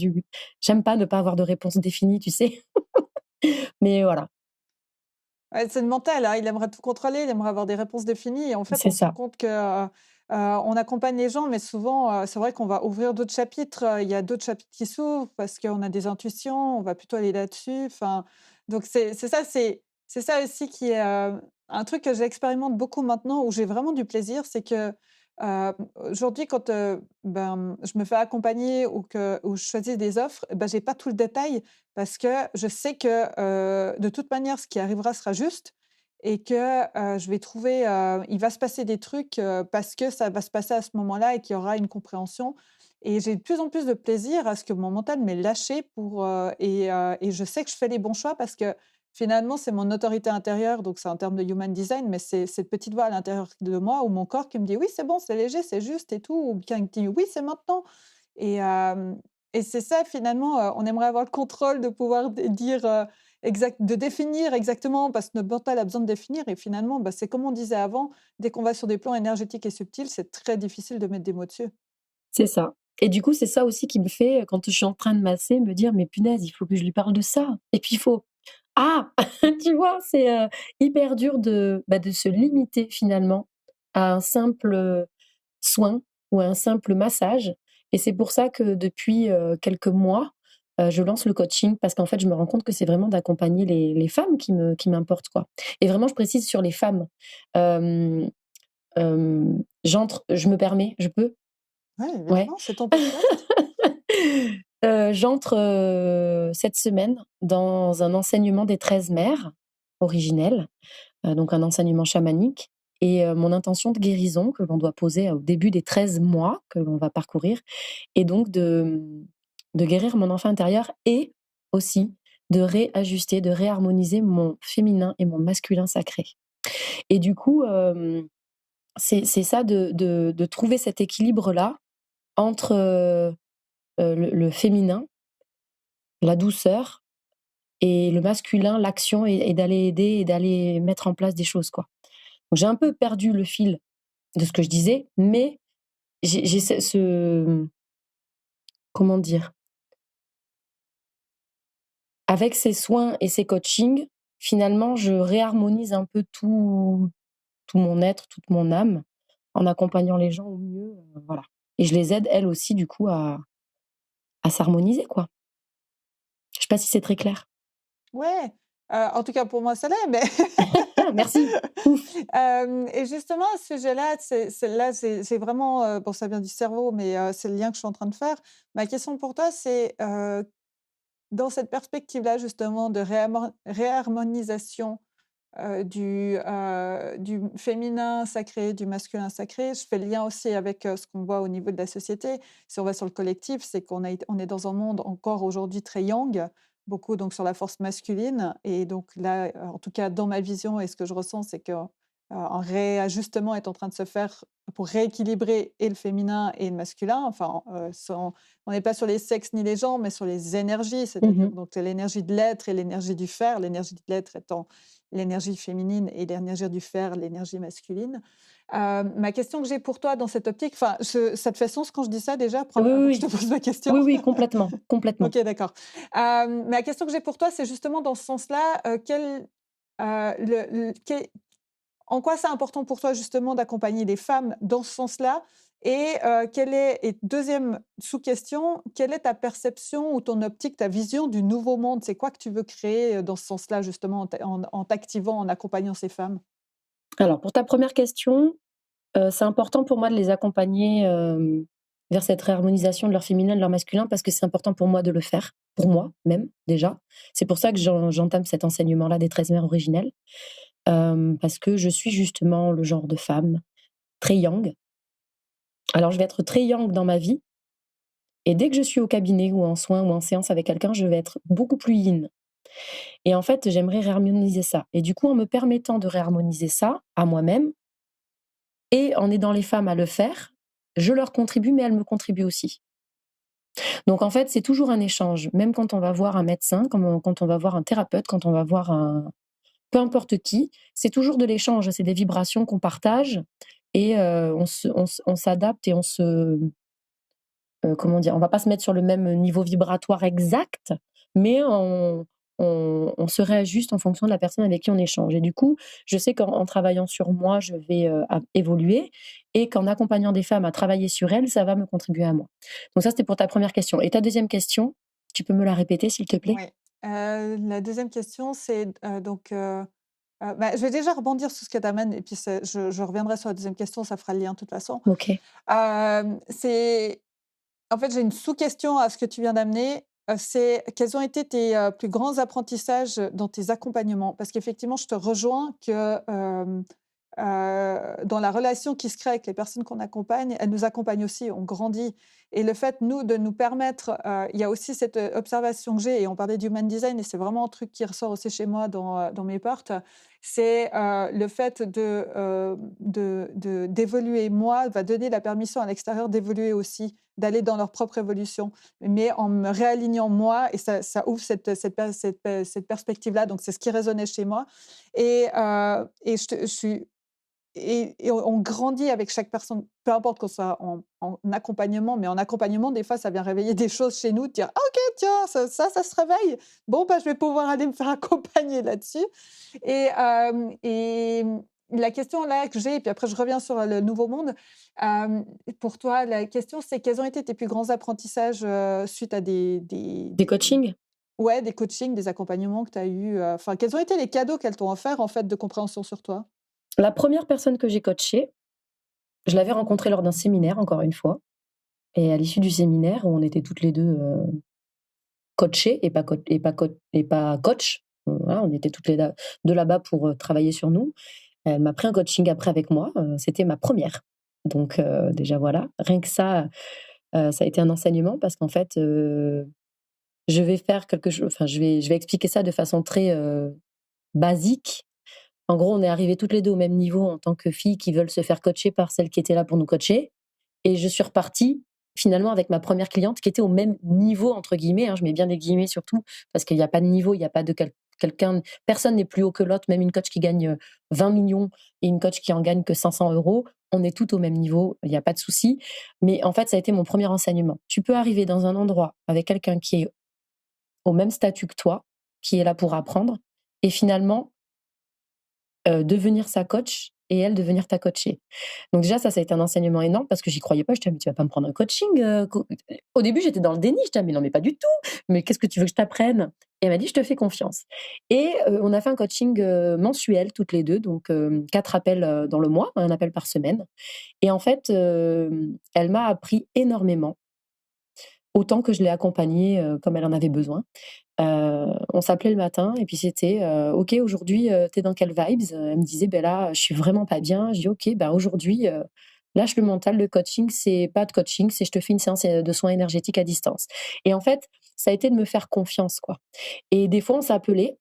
j'aime pas ne pas avoir de réponse définie, tu sais? Mais voilà, Ouais, c'est le mental, hein, il aimerait tout contrôler, il aimerait avoir des réponses définies et en fait, c'est on se rend ça. compte que, on accompagne les gens, mais souvent, c'est vrai qu'on va ouvrir d'autres chapitres, il y a d'autres chapitres qui s'ouvrent parce qu'on a des intuitions, on va plutôt aller là-dessus, enfin, donc c'est ça aussi qui est, un truc que j'expérimente beaucoup maintenant où j'ai vraiment du plaisir, c'est que, aujourd'hui quand, je me fais accompagner ou je choisis des offres, bah, j'ai pas tout le détail parce que je sais que, de toute manière, ce qui arrivera sera juste et que, je vais trouver, il va se passer des trucs, parce que ça va se passer à ce moment-là et qu'il y aura une compréhension et j'ai de plus en plus de plaisir à ce que mon mental m'ait lâché et je sais que je fais les bons choix parce que finalement, c'est mon autorité intérieure, donc c'est en termes de human design, mais c'est cette petite voix à l'intérieur de moi ou mon corps qui me dit: «Oui, c'est bon, c'est léger, c'est juste et tout», ou qui me dit: «Oui, c'est maintenant» et hem et c'est ça finalement, on aimerait avoir le contrôle de pouvoir dire, de définir exactement parce que notre mental a besoin de définir et finalement, bah, c'est comme on disait avant, dès qu'on va sur des plans énergétiques et subtils, c'est très difficile de mettre des mots dessus. C'est ça et du coup, c'est ça aussi qui me fait, quand je suis en train de masser, me dire: «Mais punaise, il faut que je lui parle de ça» et puis il faut ah! Tu vois? C'est, hyper dur de se limiter finalement à un simple, soin ou à un simple massage et c'est pour ça que depuis, quelques mois, je lance le coaching parce qu'en fait, je me rends compte que c'est vraiment d'accompagner les femmes qui m'importe, quoi et vraiment, je précise sur les femmes. Hem, je me permets, je peux? Ouais, Ouais. évidemment, c'est ton podcast. J'entre, cette semaine dans un enseignement des 13 mères originelles, donc un enseignement chamanique et mon intention de guérison que l'on doit poser au début des 13 mois que l'on va parcourir et donc de guérir mon enfant intérieur et aussi de réajuster, de réharmoniser mon féminin et mon masculin sacré et du coup, c'est ça de trouver cet équilibre-là entre, le féminin, la douceur et le masculin, l'action et d'aller aider et d'aller mettre en place des choses, quoi. Donc j'ai un peu perdu le fil de ce que je disais, mais j'ai comment dire? Avec ces soins et ces coachings, finalement, je réharmonise un peu tout mon être, toute mon âme, en accompagnant les gens au mieux, voilà et je les aide, elles aussi, du coup, à s'harmoniser, quoi. Je sais pas si c'est très clair? Ouais, en tout cas pour moi ça l'est, mais Ah merci! Ouf! et justement à ce sujet-là, c'est vraiment, bon ça vient du cerveau, mais c'est le lien que je suis en train de faire. Ma question pour toi, c'est, dans cette perspective-là justement de réharmonisation, du féminin sacré, du masculin sacré. Je fais le lien aussi avec, ce qu'on voit au niveau de la société. Si on va sur le collectif, c'est on est dans un monde encore aujourd'hui très yang, beaucoup donc sur la force masculine et donc là, en tout cas dans ma vision et ce que je ressens, c'est qu'un réajustement est en train de se faire pour rééquilibrer et le féminin et le masculin. Enfin, sans on n'est pas sur les sexes ni les genres, mais sur les énergies, c'est-à-dire Mmh. donc l'énergie de l'être et l'énergie du faire. L'énergie de l'être étant l'énergie féminine et l'énergie du faire, l'énergie masculine. Ma question que j'ai pour toi dans cette optique, enfin, ça te fait sens quand je dis ça déjà, Oui, oui, avant que je te oui. pose ma question? Oui, oui, complètement, complètement. OK, d'accord. Ma question que j'ai pour toi, c'est justement dans ce sens-là, en quoi c'est important pour toi justement d'accompagner les femmes dans ce sens-là? Et 2e sous-question, quelle est ta perception ou ton optique, ta vision du nouveau monde? C'est quoi que tu veux créer, dans ce sens-là justement en t'activant, en accompagnant ces femmes? Alors pour ta première question, c'est important pour moi de les accompagner, vers cette réharmonisation de leur féminin, de leur masculin, parce que c'est important pour moi de le faire, pour moi même déjà. C'est pour ça que j'entame cet enseignement-là des 13 mères originelles, parce que je suis justement le genre de femme très yang. Alors je vais être très yang dans ma vie et dès que je suis au cabinet ou en soins ou en séance avec quelqu'un, je vais être beaucoup plus yin. Et en fait, j'aimerais réharmoniser ça. Et du coup, en me permettant de réharmoniser ça à moi-même et en aidant les femmes à le faire, je leur contribue, mais elles me contribuent aussi. Donc en fait, c'est toujours un échange. Même quand on va voir un médecin, quand on va voir un thérapeute, quand on va voir un peu importe qui, c'est toujours de l'échange. C'est des vibrations qu'on partage et on s'adapte et comment dire? On va pas se mettre sur le même niveau vibratoire exact, mais on se réajuste en fonction de la personne avec qui on échange et du coup, je sais qu'en travaillant sur moi, je vais, évoluer et qu'en accompagnant des femmes à travailler sur elles, ça va me contribuer à moi. Donc ça, c'était pour ta première question et ta deuxième question, tu peux me la répéter, s'il te plaît? Ouais. La deuxième question, c'est donc, bah, je vais déjà rebondir sur ce que tu amènes et puis je reviendrai sur la deuxième question, ça fera le lien de toute façon. OK. C'est en fait, j'ai une sous-question à ce que tu viens d'amener, c'est quels ont été tes, plus grands apprentissages, dans tes accompagnements? Parce qu'effectivement, je te rejoins que, dans la relation qui se crée avec les personnes qu'on accompagne, elles nous accompagnent aussi, on grandit et le fait, nous, de nous permettre, il y a aussi cette, observation que j'ai et on parlait d'human design et c'est vraiment un truc qui ressort aussi chez moi dans mes portes, c'est, le fait d'évoluer. Moi, va donner la permission à l'extérieur d'évoluer aussi, d'aller dans leur propre évolution, mais en me réalignant moi et ça ouvre cette perspective-là, donc c'est ce qui résonnait chez moi et je suis et on grandit avec chaque personne, peu importe qu'on soit en accompagnement, mais en accompagnement, des fois, ça vient réveiller des choses chez nous, de dire: «Ah OK, tiens, ça se réveille. Bon, bah, je vais pouvoir aller me faire accompagner là-dessus» et la question là que j'ai et puis après je reviens sur le nouveau monde, pour toi, la question c'est quels ont été tes plus grands apprentissages, suite à Des coachings? ouais, des coachings, des accompagnements que tu as eus, enfin, quels ont été les cadeaux qu'elles t'ont offerts, en fait, de compréhension sur toi? La première personne que j'ai coachée, je l'avais rencontrée lors d'un séminaire, encore une fois et à l'issue du séminaire où on était toutes les 2 coachées et pas coach, voilà, on était toutes les 2 là-bas pour, travailler sur nous. Elle m'a pris un coaching après avec moi, c'était ma première. Donc déjà voilà, rien que ça a été un enseignement parce qu'en fait, je vais faire quelque chose enfin je vais expliquer ça de façon très, basique. En gros, on est arrivées toutes les 2 au même niveau en tant que filles qui veulent se faire coacher par celle qui était là pour nous coacher et je suis repartie finalement avec ma première cliente qui était au même «niveau» entre guillemets, hein, je mets bien des guillemets surtout parce qu'il y a pas de niveau, il y a pas de quelqu'un personne n'est plus haut que l'autre, même une coach qui gagne, 20 000 000 et une coach qui en gagne que 500 €, on est toutes au même niveau, il y a pas de souci. Mais en fait, ça a été mon premier enseignement. Tu peux arriver dans un endroit avec quelqu'un qui est au même statut que toi, qui est là pour apprendre et finalement devenir sa coach et elle devenir ta coachée. Donc déjà ça a été un enseignement énorme parce que j'y croyais pas. Je disais: «Mais tu vas pas me prendre un coaching, co» Au début, j'étais dans le déni. Je disais: «Mais non, mais pas du tout. Mais qu'est-ce que tu veux que je t'apprenne?» Et elle m'a dit: «Je te fais confiance» et on a fait un coaching, mensuel toutes les 2, donc 4 appels, dans le mois, un appel par semaine et en fait, elle m'a appris énormément, autant que je l'ai accompagnée, comme elle en avait besoin. On s'appelait le matin et puis c'était, «OK, aujourd'hui, tu es dans quelles vibes?» Elle me disait: «Beh, là, je suis vraiment pas bien». Je dis: «OK, bah, aujourd'hui, lâche le mental, le coaching, c'est pas de coaching, c'est je te fais une séance, de soins énergétiques à distance» et en fait, ça a été de me faire confiance, quoi et des fois, on s'appelait: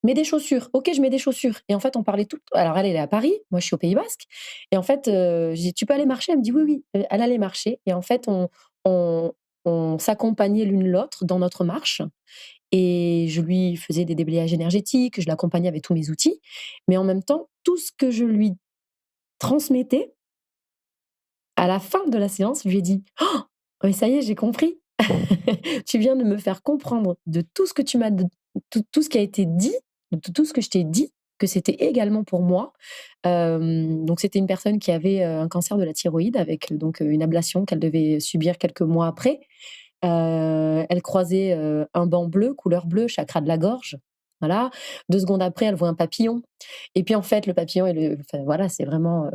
«Mets des chaussures». «OK, je mets des chaussures» et en fait, on parlait tout alors elle est à Paris, moi, je suis au Pays basque et en fait, j'ai dit: «Tu peux aller marcher?» Elle me dit: «Oui, oui». Elle allait marcher et en fait, on on s'accompagnait l'une l'autre dans notre marche et je lui faisais des déblayages énergétiques, je l'accompagnais avec tous mes outils, mais en même temps, tout ce que je lui transmettais, à la fin de la séance, je lui ai dit: «Oh! Mais ça y est, j'ai compris. Tu viens de me faire comprendre de tout ce que tu m'as d tout ce qui a été dit, de tout ce que je t'ai dit, que c'était également pour moi». Donc c'était une personne qui avait, un cancer de la thyroïde avec donc, une ablation qu'elle devait subir quelques mois après. Elle croisait, un banc bleu, couleur bleue, chakra de la gorge, voilà. 2 secondes après, elle voit un papillon et puis en fait, le papillon et le enfin voilà, c'est vraiment,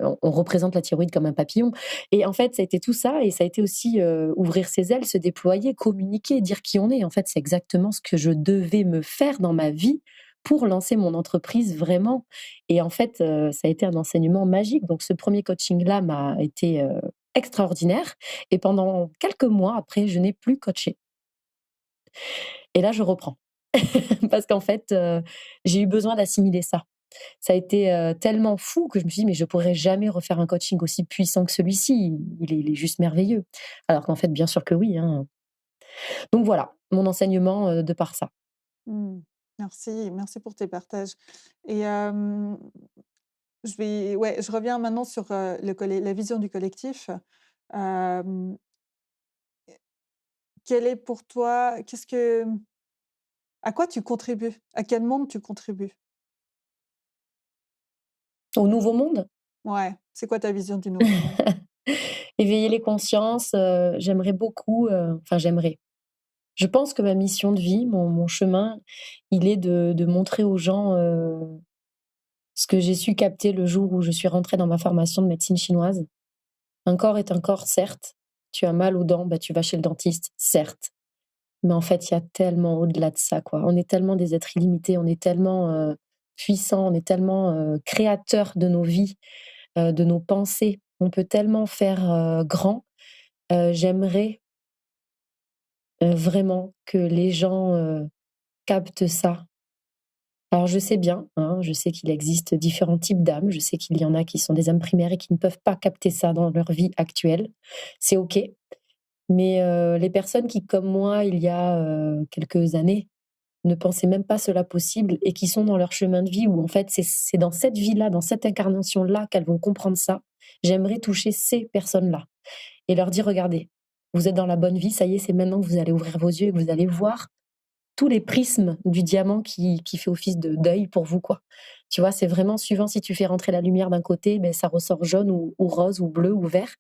on représente la thyroïde comme un papillon. Et en fait, ça a été tout ça, et ça a été aussi ouvrir ses ailes, se déployer, communiquer, dire qui on est. En fait, c'est exactement ce que je devais me faire dans ma vie pour lancer mon entreprise vraiment. Et en fait, ça a été un enseignement magique. Donc, ce premier coaching-là m'a été extraordinaire. Et pendant quelques mois après, je n'ai plus coaché. Et là, je reprends. Parce qu'en fait, j'ai eu besoin d'assimiler ça. Ça a été tellement fou que je me suis dit: «Mais je pourrais jamais refaire un coaching aussi puissant que celui-ci. Il est juste merveilleux». Alors qu'en fait, bien sûr que oui, hein. Donc voilà, mon enseignement, de par ça. Mmh. Merci, merci pour tes partages et je reviens maintenant sur, la vision du collectif. Hem, quel est pour toi à quoi tu contribues? À quel monde tu contribues? Au nouveau monde, Ouais, c'est quoi ta vision du nouveau monde? éveiller les consciences, j'aimerais beaucoup, enfin j'aimerais. Je pense que ma mission de vie, mon chemin, il est de montrer aux gens, ce que j'ai su capter le jour où je suis rentrée dans ma formation de médecine chinoise. Un corps est un corps, certes. Tu as mal aux dents, bah, tu vas chez le dentiste, certes. Mais en fait, il y a tellement au-delà de ça, quoi. On est tellement des êtres illimités, on est tellement, puissants, on est tellement, créateurs de nos vies, de nos pensées. On peut tellement faire, grand. J'aimerais, vraiment que les gens, captent ça. Alors je sais bien, hein, je sais qu'il existe différents types d'âmes, je sais qu'il y en a qui sont des âmes primaires et qui ne peuvent pas capter ça dans leur vie actuelle. C'est OK. Mais, les personnes qui, comme moi, il y a, quelques années, ne pensaient même pas cela possible et qui sont dans leur chemin de vie où en fait c'est dans cette vie-là, dans cette incarnation-là qu'elles vont comprendre ça. J'aimerais toucher ces personnes-là et leur dire: «Regardez, vous êtes dans la bonne vie, ça y est, c'est maintenant que vous allez ouvrir vos yeux et que vous allez voir tous les prismes du diamant qui fait office de d'œil pour vous, quoi». Tu vois? C'est vraiment suivant si tu fais rentrer la lumière d'un côté, beh, ça ressort jaune ou rose ou bleu ou vert.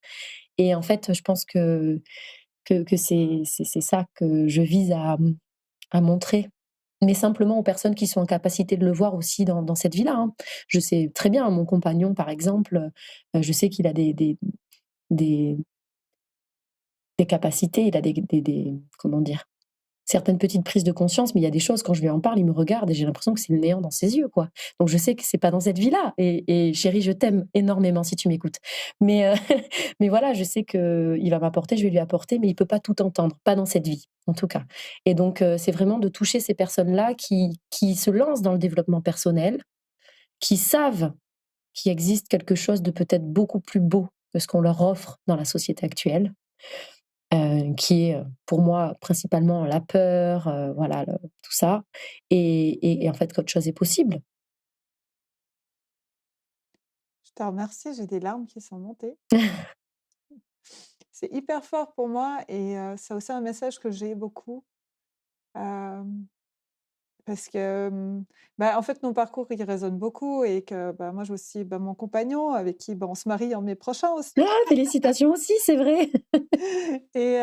Et en fait, je pense que c'est ça que je vise à montrer, mais simplement aux personnes qui sont en capacité de le voir aussi dans cette vie-là, hein. Je sais très bien, mon compagnon, par exemple, je sais qu'il a des des capacités, il a des comment dire? Certaines petites prises de conscience, mais il y a des choses, quand je lui en parle, il me regarde et j'ai l'impression que c'est le néant dans ses yeux, quoi. Donc je sais que c'est pas dans cette vie-là, et chérie, je t'aime énormément si tu m'écoutes. Mais, mais voilà, je sais qu'il va m'apporter, je vais lui apporter, mais il peut pas tout entendre, pas dans cette vie, en tout cas. Et donc, c'est vraiment de toucher ces personnes-là qui se lancent dans le développement personnel, qui savent qu'il existe quelque chose de peut-être beaucoup plus beau que ce qu'on leur offre dans la société actuelle, qui est, pour moi, principalement la peur, voilà, le tout ça, et en fait qu'autre chose est possible. Je te remercie, j'ai des larmes qui sont montées. C'est hyper fort pour moi et c'est aussi un message que j'ai beaucoup, hem, parce que, bah, en fait, nos parcours, ils résonnent beaucoup et que, bah, moi, j'ai aussi, bah, mon compagnon avec qui, bah, on se marie en mai prochain aussi. Ah! Félicitations aussi, c'est vrai! Et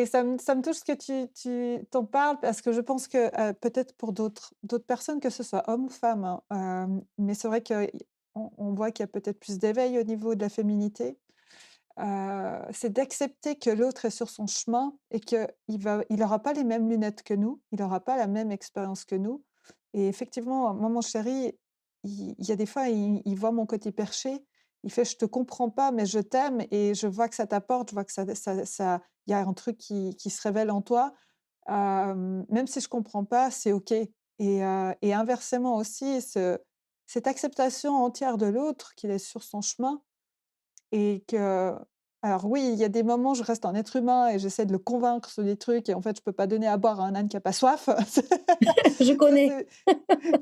ça me touche que tu t'en parles parce que je pense que, peut-être pour d'autres personnes, que ce soit homme ou femme, hein, mais c'est vrai qu'on voit qu'il y a peut-être plus d'éveil au niveau de la féminité. C'est d'accepter que l'autre est sur son chemin et qu'il aura pas les mêmes lunettes que nous, il aura pas la même expérience que nous et effectivement, moi, mon chéri, il y a des fois, il voit mon côté perché, il fait: «Je te comprends pas, mais je t'aime et je vois que ça t'apporte, je vois que il y a un truc qui se révèle en toi, même si je comprends pas, c'est OK» et inversement aussi, cette acceptation entière de l'autre, qu'il est sur son chemin et que alors oui, il y a des moments, je reste un être humain et j'essaie de le convaincre sur des trucs et en fait, je peux pas donner à boire à un âne qui a pas soif. Je Ça, connais.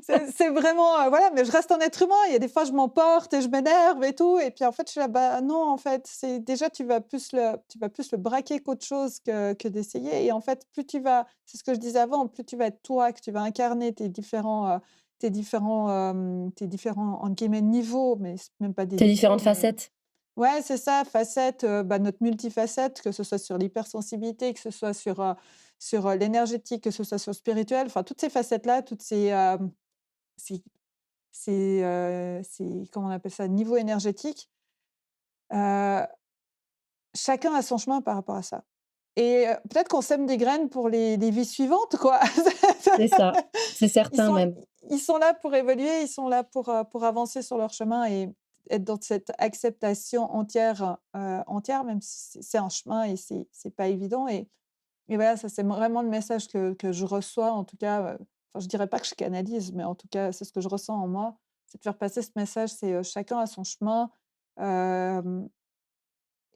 c'est vraiment, voilà, mais je reste un être humain. Il y a des fois, je m'emporte et je m'énerve et tout et puis en fait, je suis là: «Bah non, en fait, c'est déjà tu vas plus le braquer qu'autre chose que d'essayer» et en fait, plus tu vas c'est ce que je disais avant, plus tu vas être toi, que tu vas incarner tes différents entre guillemets «niveaux», mais c'est même pas des Tes niveaux, différentes mais facettes. ouais, c'est ça, facette, bah, notre multifacette, que ce soit sur l'hypersensibilité, que ce soit sur l'énergétique, que ce soit sur le spirituel, enfin toutes ces facettes-là, toutes ces c'est comment on appelle ça? Niveau énergétique. Heu, Chacun a son chemin par rapport à ça et peut-être qu'on sème des graines pour les vies suivantes, quoi. C'est ça, c'est Ils certain sont même. ils sont là pour évoluer, ils sont là pour avancer sur leur chemin et être dans cette acceptation entière, même si c'est un chemin et c'est pas évident et voilà, ça, c'est vraiment le message que je reçois, en tout cas, enfin, je dirais pas que je canalise, mais en tout cas, c'est ce que je ressens en moi. C'est de faire passer ce message, c'est, chacun a son chemin, hem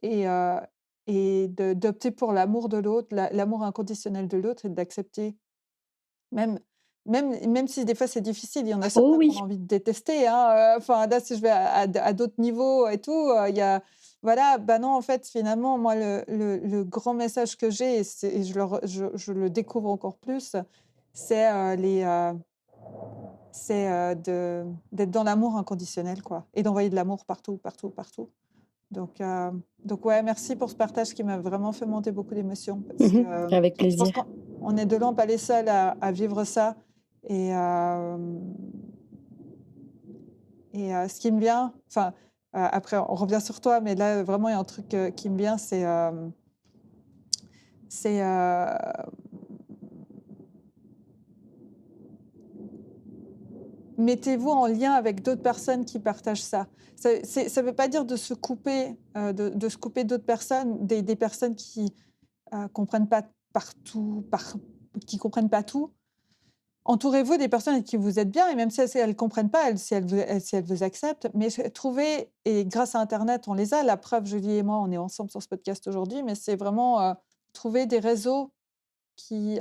et heu et d'opter pour l'amour de l'autre, l'amour inconditionnel de l'autre et d'accepter même même si des fois c'est difficile, il y en a Oh certains qu'on a oui! envie de détester, hein, enfin là, si je vais à d'autres niveaux et tout, il y a voilà, bah, non, en fait, finalement, moi, le grand message que j'ai et je le découvre encore plus, c'est, d'être dans l'amour inconditionnel, quoi et d'envoyer de l'amour partout, partout, partout. Donc heu, donc ouais, merci pour ce partage qui m'a vraiment fait monter beaucoup d'émotions parce que, Mmh. Avec je pense plaisir. qu'on est de loin pas les seuls à vivre ça et ce qui me vient enfin, après on revient sur toi, mais là, vraiment il y a un truc, qui me vient, c'est, mettez-vous en lien avec d'autres personnes qui partagent ça. Ça veut pas dire de se couper, de se couper d'autres personnes, des personnes qui, comprennent pas partout par qui comprennent pas tout. Entourez-vous des personnes avec qui vous êtes bien et même si elles comprennent pas, si elles vous acceptent, mais trouvez et grâce à internet, on les a, la preuve, Julie et moi, on est ensemble sur ce podcast aujourd'hui, mais c'est vraiment, trouver des réseaux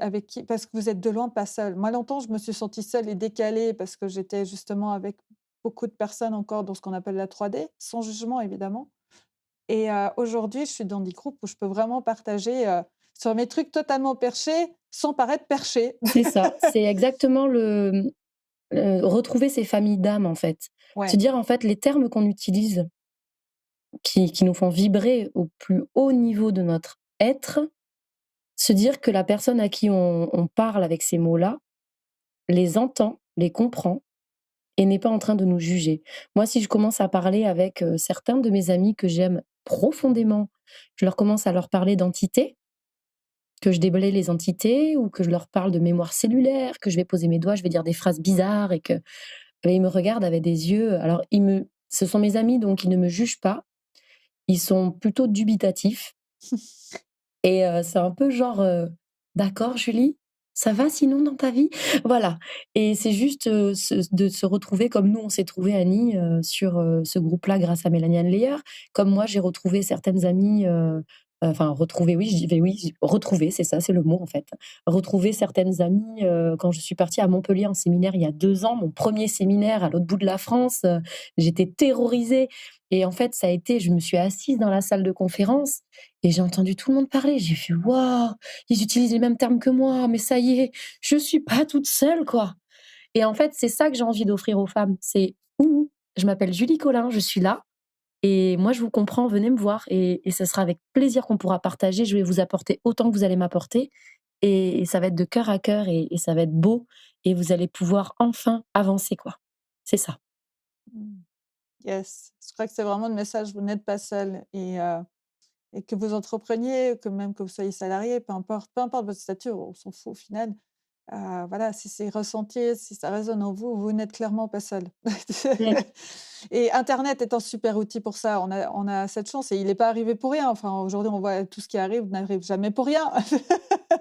avec qui parce que vous êtes de loin pas seul. Moi, longtemps, je me suis sentie seule et décalée parce que j'étais justement avec beaucoup de personnes encore dans ce qu'on appelle la 3D, sans jugement évidemment. Et aujourd'hui, je suis dans des groupes où je peux vraiment partager, sur mes trucs totalement perchés, sans paraître perché. C'est ça, c'est exactement retrouver ses familles d'âme, en fait. Se Ouais. dire, en fait, les termes qu'on utilise, qui nous font vibrer au plus haut niveau de notre être, se dire que la personne à qui on parle avec ces mots-là, les entend, les comprend et n'est pas en train de nous juger. Moi, si je commence à parler avec, certains de mes amis que j'aime profondément, je leur commence à leur parler d'entités, que je déblaye les entités ou que je leur parle de mémoire cellulaire, que je vais poser mes doigts, je vais dire des phrases bizarres et ils me regardent avec des yeux alors ce sont mes amis, donc ils ne me jugent pas. Ils sont plutôt dubitatifs et c'est un peu genre, «D'accord Julie, ça va sinon dans ta vie?» Voilà et c'est juste, de se retrouver comme nous on s'est trouvés Annie, sur, ce groupe-là grâce à Mélanie Anne Leyer. Comme moi j'ai retrouvé certaines amies, enfin retrouvé oui, je dis oui, retrouver, c'est ça, c'est le mot en fait. Retrouver certaines amies, quand je suis partie à Montpellier en séminaire il y a 2 ans, mon premier séminaire à l'autre bout de la France, j'étais terrorisée et en fait ça a été je me suis assise dans la salle de conférence et j'ai entendu tout le monde parler. J'ai fait: «Waouh, ils utilisent les mêmes termes que moi, mais ça y est, je suis pas toute seule, quoi» et en fait, c'est ça que j'ai envie d'offrir aux femmes. C'est: «Ouhou, je m'appelle Julie Collin, je suis là et moi je vous comprends, venez me voir et ce sera avec plaisir qu'on pourra partager. Je vais vous apporter autant que vous allez m'apporter et ça va être de cœur à cœur et ça va être beau et vous allez pouvoir enfin avancer, quoi». C'est ça. Mmh. Yes, je crois que c'est vraiment le message, vous n'êtes pas seul et que vous entrepreniez, que même que vous soyez salarié, peu importe votre statut, on s'en fout au final. Voilà, si c'est ressenti, si ça résonne en vous, vous n'êtes clairement pas seul. Mmh, Et internet est un super outil pour ça. On a cette chance et il n'est pas arrivé pour rien. Enfin, aujourd'hui, on voit tout ce qui arrive n'arrive jamais pour rien.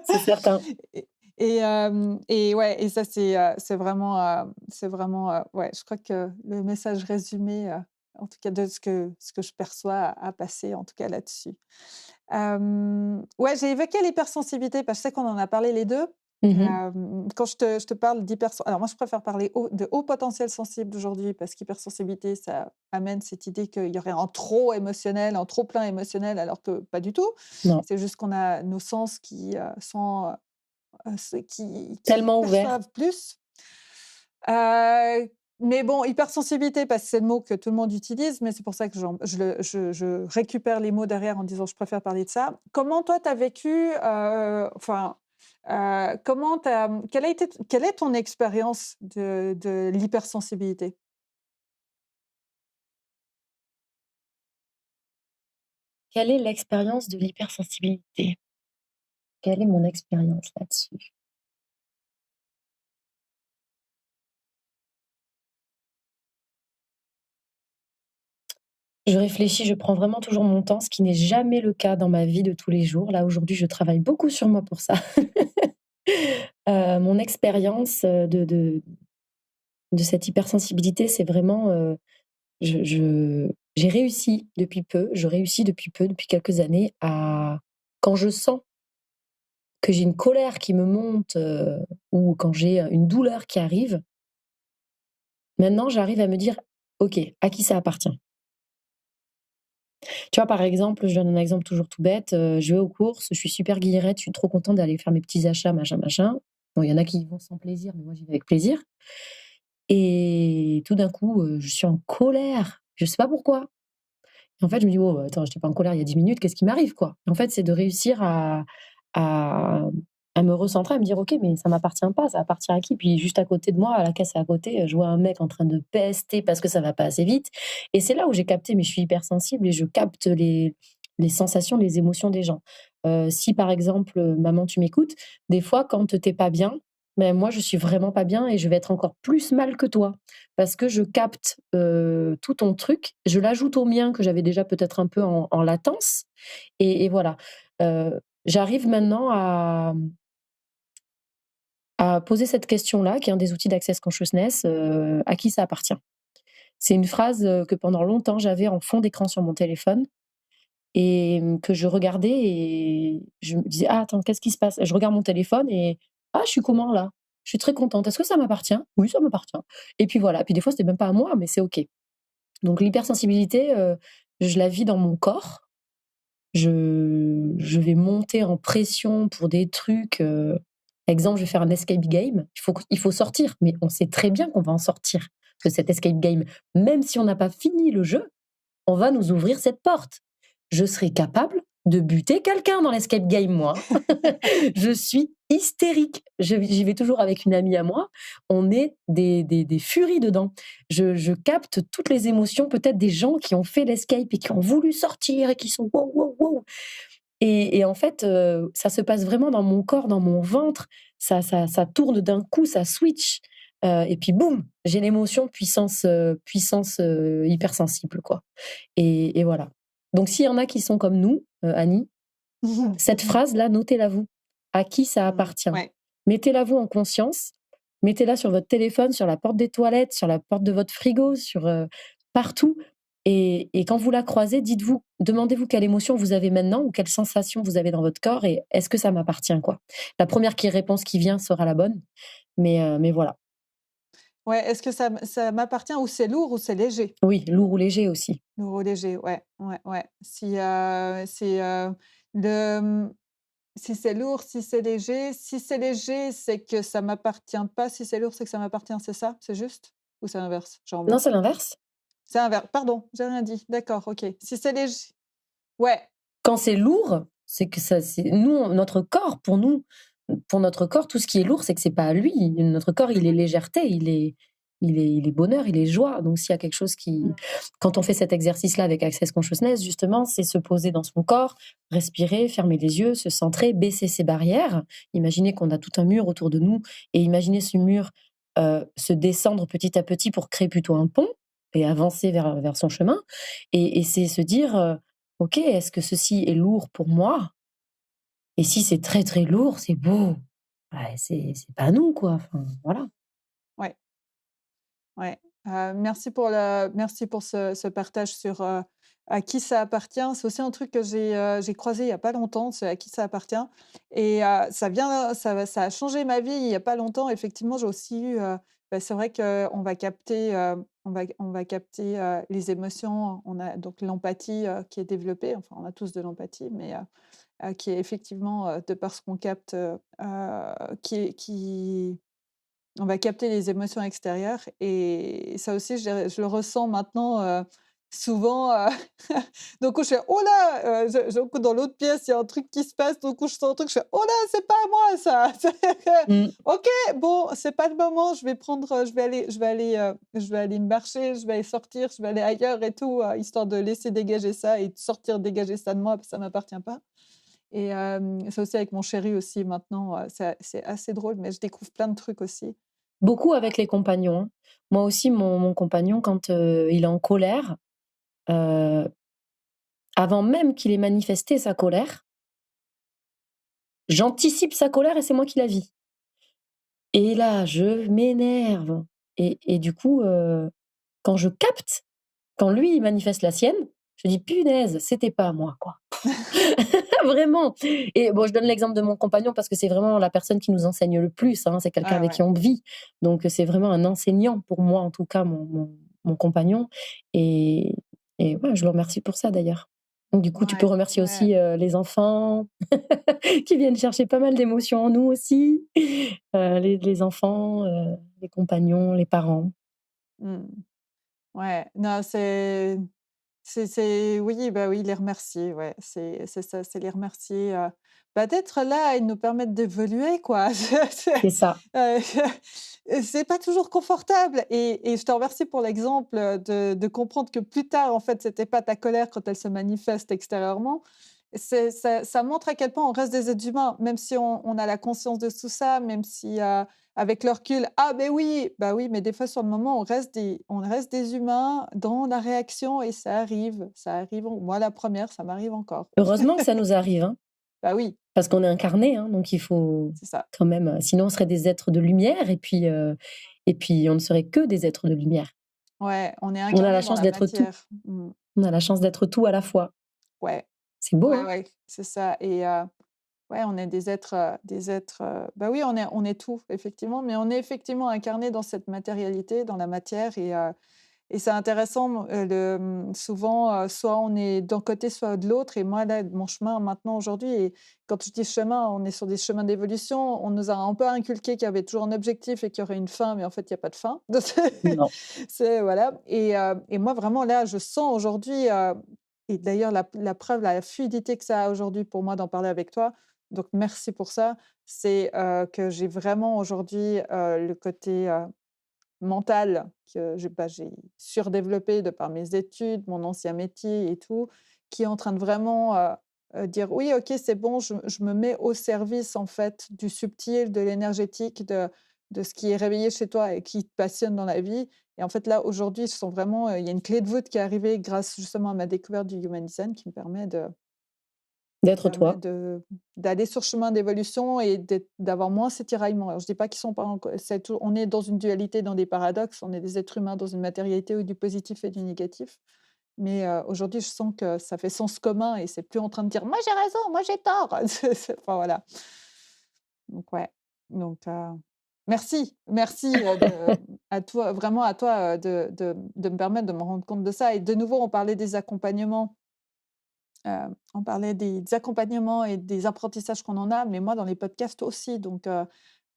c'est certain. Et et ouais et ça c'est vraiment, ouais, je crois que le message résumé, en tout cas de ce que je perçois à passer en tout cas là-dessus. Ouais, j'ai évoqué l'hypersensibilité parce que je sais qu'on en a parlé les 2. Mmh mh. Quand je te parle alors moi je préfère parler de haut potentiel sensible aujourd'hui parce qu'hypersensibilité ça amène cette idée qu'il y aurait un trop émotionnel, un trop plein émotionnel alors que pas du tout. Non, C'est juste qu'on a nos sens qui, sont, ceux qui tellement ouvert. perçoivent plus. Heu, mais bon, hypersensibilité parce que c'est le mot que tout le monde utilise, mais c'est pour ça que je récupère les mots derrière en disant: «Je préfère parler de ça». Comment toi tu as vécu, enfin, comment tu quelle est ton expérience de l'hypersensibilité? Quelle est l'expérience de l'hypersensibilité? Quelle est mon expérience là-dessus? Je réfléchis, je prends vraiment toujours mon temps, ce qui n'est jamais le cas dans ma vie de tous les jours. Là, aujourd'hui, je travaille beaucoup sur moi pour ça. Mon expérience, de cette hypersensibilité, c'est vraiment, je j'ai réussi depuis peu, je réussis depuis peu, depuis quelques années à quand je sens que j'ai une colère qui me monte, ou quand j'ai, une douleur qui arrive, maintenant j'arrive à me dire: «OK, à qui ça appartient?» Tu vois, par exemple, je donne un exemple toujours tout bête, je vais aux courses, je suis super guillerette, je suis trop contente d'aller faire mes petits achats, machin, machin. Bon, il y en a qui y vont sans plaisir, mais moi j'y vais avec plaisir et tout d'un coup, je suis en colère, je sais pas pourquoi. En fait, je me dis: «Oh, attends, j'étais pas en colère il y a 10 minutes, qu'est-ce qui m'arrive, quoi?» En fait, c'est de réussir à à me recentrer, à me dire: «OK, mais ça m'appartient pas, ça appartient à qui?» Puis juste à côté de moi, à la caisse à côté, je vois un mec en train de pester parce que ça va pas assez vite et c'est là où j'ai capté, mais je suis hypersensible et je capte les sensations, les émotions des gens. Si par exemple, maman, tu m'écoutes, des fois quand tu es pas bien, mais moi je suis vraiment pas bien et je vais être encore plus mal que toi parce que je capte, tout ton truc, je l'ajoute au mien que j'avais déjà peut-être un peu en latence voilà. J'arrive maintenant à poser cette question-là, qui est un des outils d'Access Consciousness, à qui ça appartient? C'est une phrase, que pendant longtemps j'avais en fond d'écran sur mon téléphone et que je regardais et je me disais: «Ah attends, qu'est-ce qui se passe?» Je regarde mon téléphone et: «Ah, je suis comment là? Je suis très contente. Est-ce que ça m'appartient? Oui, ça m'appartient» et puis voilà. Puis des fois, c'était même pas à moi, mais c'est OK. Donc l'hypersensibilité, je la vis dans mon corps. Je vais monter en pression pour des trucs, exemple, je vais faire un escape game, il faut sortir, mais on sait très bien qu'on va en sortir de cet escape game. Même si on n'a pas fini le jeu, on va nous ouvrir cette porte. Je serai capable de buter quelqu'un dans l'escape game, moi. Je suis hystérique. J'y vais toujours avec une amie à moi. On est des furies dedans. Je capte toutes les émotions, peut-être des gens qui ont fait l'escape et qui ont voulu sortir et qui sont wow, wow, wow. Et en fait, ça se passe vraiment dans mon corps, dans mon ventre. Ça tourne d'un coup, ça switch. Et puis boum, j'ai l'émotion puissance hypersensible, quoi. Et voilà. Donc s'il y en a qui sont comme nous, Annie, cette phrase-là, notez-la vous. À qui ça Mmh. appartient? Ouais. Mettez-la vous en conscience. Mettez-la sur votre téléphone, sur la porte des toilettes, sur la porte de votre frigo, sur, partout et quand vous la croisez, dites-vous demandez-vous quelle émotion vous avez maintenant ou quelle sensation vous avez dans votre corps et est-ce que ça m'appartient, quoi? La première réponse qui vient sera la bonne, mais voilà. Ouais, est-ce que ça m'appartient ou c'est lourd ou c'est léger? Oui, lourd ou léger aussi. Lourd ou léger, ouais, ouais, ouais. Le, si c'est lourd, si c'est léger, c'est que ça m'appartient pas, si c'est lourd, c'est que ça m'appartient, c'est ça? C'est juste? Ou c'est l'inverse? Genre Non, blanc? c'est l'inverse. C'est inverse, pardon, j'ai rien dit. D'accord, OK. Si c'est léger ouais, Quand c'est lourd, c'est que ça c'est nous, notre corps, pour notre corps, tout ce qui est lourd, c'est que c'est pas à lui. Notre corps, il est légèreté, il est bonheur, il est joie. Donc s'il y a quelque chose qui mmh, quand on fait cet exercice-là avec Access Consciousness, justement, c'est se poser dans son corps, respirer, fermer les yeux, se centrer, baisser ses barrières. Imaginez qu'on a tout un mur autour de nous et imaginez ce mur, se descendre petit à petit pour créer plutôt un pont et avancer vers son chemin et c'est se dire, OK, est-ce que ceci est lourd pour moi? Et si c'est très, très lourd, c'est beau. Ouais, c'est pas nous, quoi, enfin, voilà. ouais, ouais. Merci pour ce partage sur, à qui ça appartient. C'est aussi un truc que j'ai croisé il y a pas longtemps, c'est à qui ça appartient et ça a changé ma vie il y a pas longtemps. Effectivement, j'ai aussi eu, c'est vrai qu'on va capter, on va capter, les émotions. On a donc l'empathie, qui est développée, enfin, on a tous de l'empathie, mais qui est effectivement, de par ce qu'on capte, qui on va capter les émotions extérieures et ça aussi je le ressens maintenant, souvent, d'un coup, je fais: «Oh là!» d'un coup, dans l'autre pièce, il y a un truc qui se passe, d'un coup, je sens un truc, je fais: «Oh là, c'est pas à moi ça!» Mmh. «OK, bon, c'est pas le moment, je vais prendre, je vais aller marcher, je vais aller sortir, je vais aller ailleurs et tout, histoire de laisser dégager ça et de sortir, dégager ça de moi, parce que ça m'appartient pas». Et c'est aussi avec mon chéri aussi maintenant, c'est assez drôle, mais je découvre plein de trucs aussi. Beaucoup avec les compagnons, hein. Moi aussi, mon compagnon, quand, il est en colère, heu, avant même qu'il ait manifesté sa colère, j'anticipe sa colère et c'est moi qui la vis. Et là, je m'énerve et du coup, quand je capte, quand lui, il manifeste la sienne, je dis: «Punaise, c'était pas à moi, quoi». Vraiment. Et bon, je donne l'exemple de mon compagnon parce que c'est vraiment la personne qui nous enseigne le plus, hein. C'est quelqu'un Ah avec ouais, qui on vit. Donc, c'est vraiment un enseignant pour moi, en tout cas, mon compagnon. Et et ouais, je le remercie pour ça, d'ailleurs. Donc du coup, tu peux ouais, remercier ouais. aussi, les enfants qui viennent chercher pas mal d'émotions en nous aussi. Les enfants, les compagnons, les parents. Mmh. Ouais, non, c'est oui, bah, oui, les remercier, ouais, c'est ça, c'est les remercier, bah, d'être là et de nous permettre d'évoluer, quoi. C'est ça. Heu, c'est pas toujours confortable et je te remercie pour l'exemple, de comprendre que plus tard, en fait, c'était pas ta colère quand elle se manifeste extérieurement. Ça montre à quel point on reste des êtres humains, même si on a la conscience de tout ça, même si, avec le recul: «Ah ben oui!» bah, oui, mais des fois, sur le moment, on reste des humains dans la réaction et ça arrive. Moi, la première, ça m'arrive encore. Heureusement que ça nous arrive, hein. Bah, oui, Parce qu'on est incarné, hein, donc il faut c'est ça. quand même, sinon on serait des êtres de lumière et puis on ne serait que des êtres de lumière. Ouais, on est On a la incarné dans chance la d'être tout. matière. Mmh. On a la chance d'être tout à la fois. Ouais, C'est beau, ouais, hein? ouais, c'est ça et ouais, on est des êtres, bah, oui, on est tout, effectivement, mais on est effectivement incarné dans cette matérialité, dans la matière et c'est intéressant, souvent, soit on est d'un côté, soit de l'autre et moi, là, mon chemin maintenant aujourd'hui et quand je dis chemin, on est sur des chemins d'évolution. On nous a un peu inculqué qu'il y avait toujours un objectif et qu'il y aurait une fin, mais en fait, il y a pas de fin. Donc Non. c'est voilà et moi, vraiment, là, je sens aujourd'hui, et d'ailleurs la preuve, la fluidité que ça a aujourd'hui pour moi d'en parler avec toi, donc merci pour ça. C'est, que j'ai vraiment aujourd'hui, le côté, mental que j'ai surdéveloppé de par mes études, mon ancien métier et tout, qui est en train de vraiment, dire: «Oui, OK, c'est bon, je me mets au service, en fait, du subtil, de l'énergétique, de ce qui est réveillé chez toi et qui te passionne dans la vie» et en fait, là, aujourd'hui, je sens vraiment, il y a une clé de voûte qui est arrivée grâce justement à ma découverte du Human Design qui me D'être permet toi. d'aller sur chemin d'évolution et d'avoir moins ces tiraillements. Alors je dis pas qu'ils sont pas enco c'est tou on est dans une dualité, dans des paradoxes, on est des êtres humains dans une matérialité où du positif et du négatif. Mais, aujourd'hui, je sens que ça fait sens commun et c'est plus en train de dire: «Moi j'ai raison, moi j'ai tort!» C'est enfin voilà. Donc ouais, donc, merci, merci, à toi, vraiment à toi, de me permettre de me rendre compte de ça et de nouveau, on parlait des accompagnements. On parlait des accompagnements et des apprentissages qu'on en a, mais moi dans les podcasts aussi, donc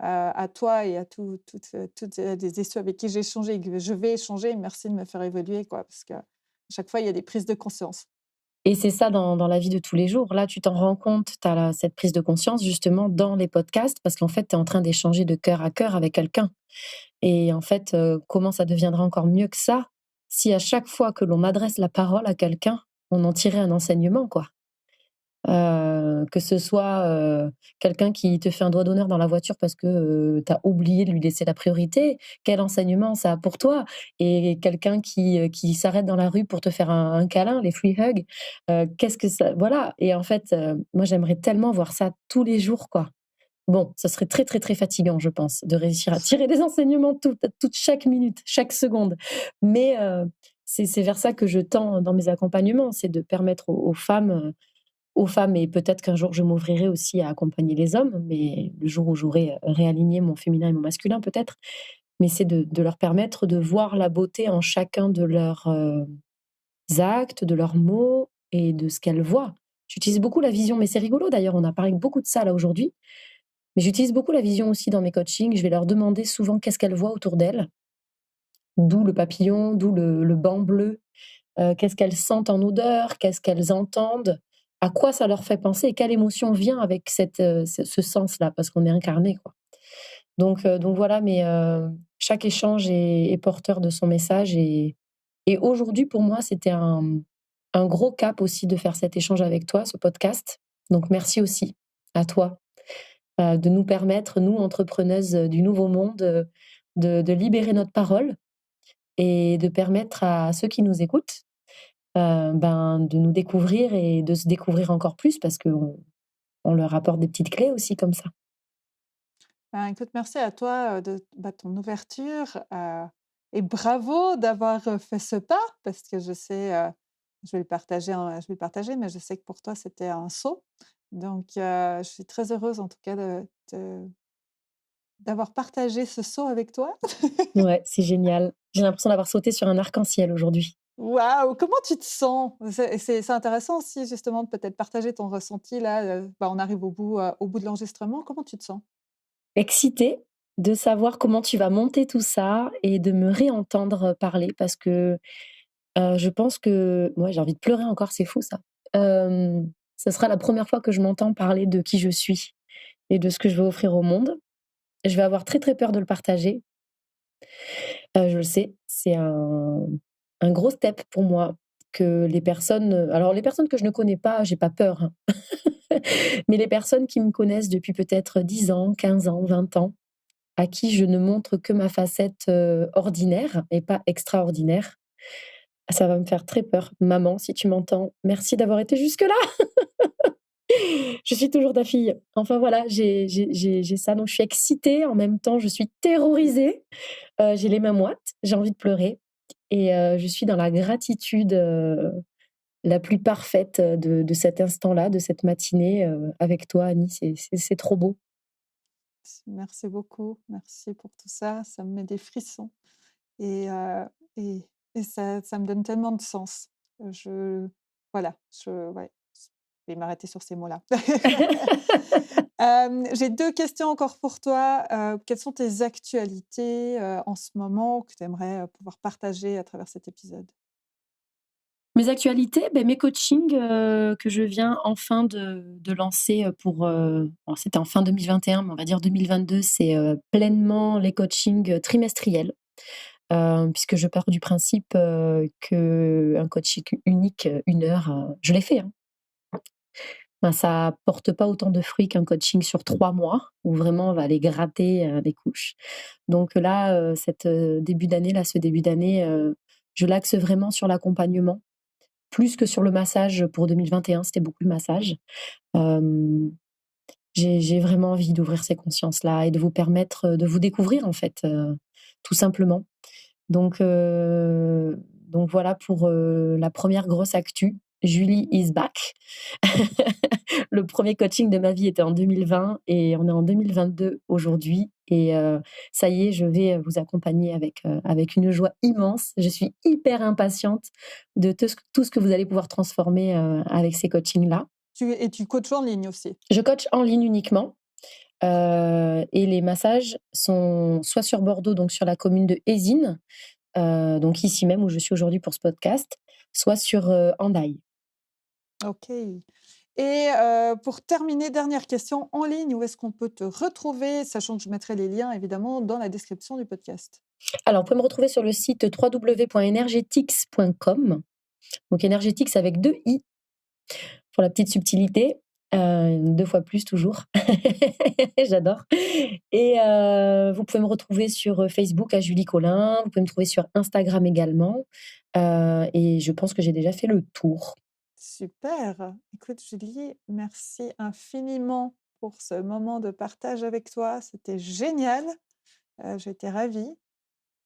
à toi et à toutes, ceux avec qui j'ai échangé et que je vais échanger, merci de me faire évoluer quoi, parce qu'à chaque fois il y a des prises de conscience. Et c'est ça dans la vie de tous les jours. Là, tu t'en rends compte, tu as cette prise de conscience justement dans les podcasts parce qu'en fait, tu es en train d'échanger de cœur à cœur avec quelqu'un. Et en fait, comment ça deviendra encore mieux que ça, si à chaque fois que l'on adresse la parole à quelqu'un, on en tirait un enseignement, quoi. Que ce soit, quelqu'un qui te fait un doigt d'honneur dans la voiture parce que, tu as oublié de lui laisser la priorité, quel enseignement ça a pour toi? Et quelqu'un qui s'arrête dans la rue pour te faire un câlin, les free hugs, qu'est-ce que ça voilà. Et en fait, moi j'aimerais tellement voir ça tous les jours, quoi. Bon, ça serait très, très, très fatigant, je pense, de réussir à tirer des enseignements chaque minute, chaque seconde. Mais, c'est vers ça que je tends dans mes accompagnements, c'est de permettre aux femmes et peut-être qu'un jour je m'ouvrirai aussi à accompagner les hommes, mais le jour où j'aurai, réaligné mon féminin et mon masculin peut-être, mais c'est de leur permettre de voir la beauté en chacun de leurs, actes, de leurs mots et de ce qu'elles voient. J'utilise beaucoup la vision, mais c'est rigolo d'ailleurs, on a parlé beaucoup de ça là aujourd'hui, mais j'utilise beaucoup la vision aussi dans mes coachings. Je vais leur demander souvent qu'est-ce qu'elles voient autour d'elles, d'où le papillon, d'où le banc bleu. qu'est-ce qu'elles sentent en odeur, qu'est-ce qu'elles entendent, à quoi ça leur fait penser et quelle émotion vient avec ce sens-là, parce qu'on est incarné, quoi. Donc voilà, mais chaque échange est porteur de son message et aujourd'hui, pour moi, c'était un gros cap aussi de faire cet échange avec toi, ce podcast. Donc merci aussi à toi, de nous permettre, nous, entrepreneuses, du nouveau monde, de libérer notre parole et de permettre à ceux qui nous écoutent, de nous découvrir et de se découvrir encore plus parce qu'on leur apporte des petites clés aussi comme ça. Ben, écoute, merci à toi, de, ton ouverture, et bravo d'avoir, fait ce pas parce que je sais, je vais le partager je vais le partager, mais je sais que pour toi, c'était un saut. Donc, je suis très heureuse en tout cas de d'avoir partagé ce saut avec toi. Ouais, c'est génial. J'ai l'impression d'avoir sauté sur un arc-en-ciel aujourd'hui. Waouh! Comment tu te sens? C'est intéressant aussi justement de peut-être partager ton ressenti là, on arrive au bout de l'enregistrement. Comment tu te sens? Excitée de savoir comment tu vas monter tout ça et de me réentendre parler parce que, je pense que ouais, j'ai envie de pleurer encore, c'est fou ça. Ce sera la première fois que je m'entends parler de qui je suis et de ce que je veux offrir au monde. Je vais avoir très, très peur de le partager. Je le sais, c'est un gros step pour moi que les personnes, alors les personnes que je ne connais pas, j'ai pas peur, hein. Mais les personnes qui me connaissent depuis peut-être 10 ans, 15 ans, 20 ans, à qui je ne montre que ma facette, ordinaire et pas extraordinaire, ça va me faire très peur. Maman, si tu m'entends, merci d'avoir été jusque-là. Je suis toujours ta fille. Enfin voilà, j'ai ça, donc je suis excitée, en même temps je suis terrorisée, j'ai les mains moites, j'ai envie de pleurer et je suis dans la gratitude, la plus parfaite, de cet instant-là, de cette matinée, avec toi Annie. C'est trop beau. Merci beaucoup, merci pour tout ça, ça me met des frissons et et ça me donne tellement de sens. Je voilà, ouais, je vais m'arrêter sur ces mots-là. J'ai 2 questions encore pour toi. Quelles sont tes actualités, en ce moment que tu aimerais, pouvoir partager à travers cet épisode? Mes actualités, beh, mes coachings, que je viens enfin de lancer, alors c'était en fin 2021, mais on va dire 2022, c'est, pleinement les coachings, trimestriels. Puisque je pars du principe, qu'un coaching unique, 1 heure, je l'ai fait, hein. Ben, ça porte pas autant de fruits qu'un coaching sur 3 mois, où vraiment on va aller gratter, les couches. Donc là, début d'année là, ce début d'année, je l'axe vraiment sur l'accompagnement, plus que sur le massage pour 2021, c'était beaucoup le massage. Hem, j'ai vraiment envie d'ouvrir ces consciences-là et de vous permettre, de vous découvrir en fait, tout simplement. Donc voilà pour, la première grosse actu. Julie is back. Le premier coaching de ma vie était en 2020 et on est en 2022 aujourd'hui et ça y est, je vais vous accompagner avec une joie immense. Je suis hyper impatiente de tout ce que vous allez pouvoir transformer, avec ces coachings-là. Tu coaches en ligne aussi? Je coach en ligne uniquement, et les massages sont soit sur Bordeaux, donc sur la commune de Ézines, donc ici même où je suis aujourd'hui pour ce podcast, soit sur, Hendaye. OK. Et pour terminer, dernière question, en ligne, où est-ce qu'on peut te retrouver? Sachant que je mettrai les liens évidemment dans la description du podcast. Alors, vous pouvez me retrouver sur le site www.energetics.com, donc Energetics avec 2 i pour la petite subtilité, 2 fois plus toujours. J'adore et vous pouvez me retrouver sur, Facebook à Julie Collin, vous pouvez me trouver sur Instagram également, et je pense que j'ai déjà fait le tour. Super. Écoute Julie, merci infiniment pour ce moment de partage avec toi. C'était génial. J'ai été ravie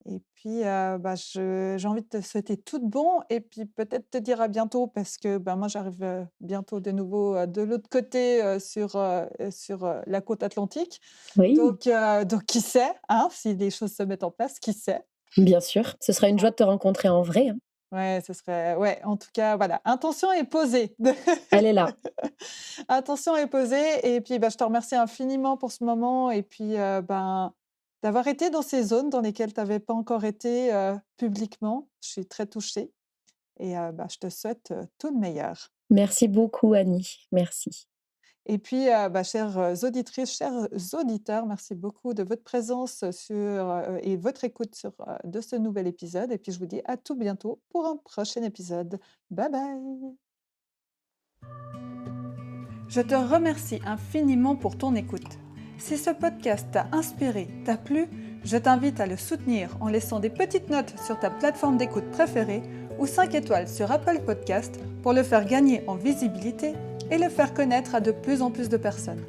et puis, j'ai envie de te souhaiter tout de bon et puis peut-être te dire à bientôt parce que, moi j'arrive, bientôt de nouveau, de l'autre côté, sur la côte atlantique. Oui, Donc qui sait, hein, si les choses se mettent en place, qui sait? bien sûr, ce sera une joie de te rencontrer en vrai, hein. Ouais, ce serait ouais, en tout cas, voilà, intention est posée. Elle est là. Intention est posée et puis, je te remercie infiniment pour ce moment et puis, d'avoir été dans ces zones dans lesquelles tu avais pas encore été, publiquement. Je suis très touchée et je te souhaite, tout le meilleur. Merci beaucoup Annie, merci. Et puis, chères auditrices, chers auditeurs, merci beaucoup de votre présence et votre écoute de ce nouvel épisode et puis je vous dis à tout bientôt pour un prochain épisode. Bye bye. Je te remercie infiniment pour ton écoute. Si ce podcast t'a inspiré, t'a plu, je t'invite à le soutenir en laissant des petites notes sur ta plateforme d'écoute préférée ou 5 étoiles sur Apple Podcast pour le faire gagner en visibilité et le faire connaître à de plus en plus de personnes.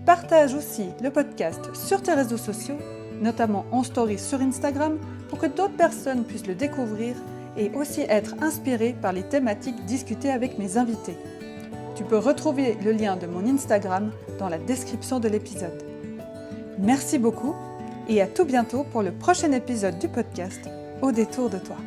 Partage aussi le podcast sur tes réseaux sociaux, notamment en story sur Instagram, pour que d'autres personnes puissent le découvrir et aussi être inspirées par les thématiques discutées avec mes invités. Tu peux retrouver le lien de mon Instagram dans la description de l'épisode. Merci beaucoup et à tout bientôt pour le prochain épisode du podcast Au détour de toi.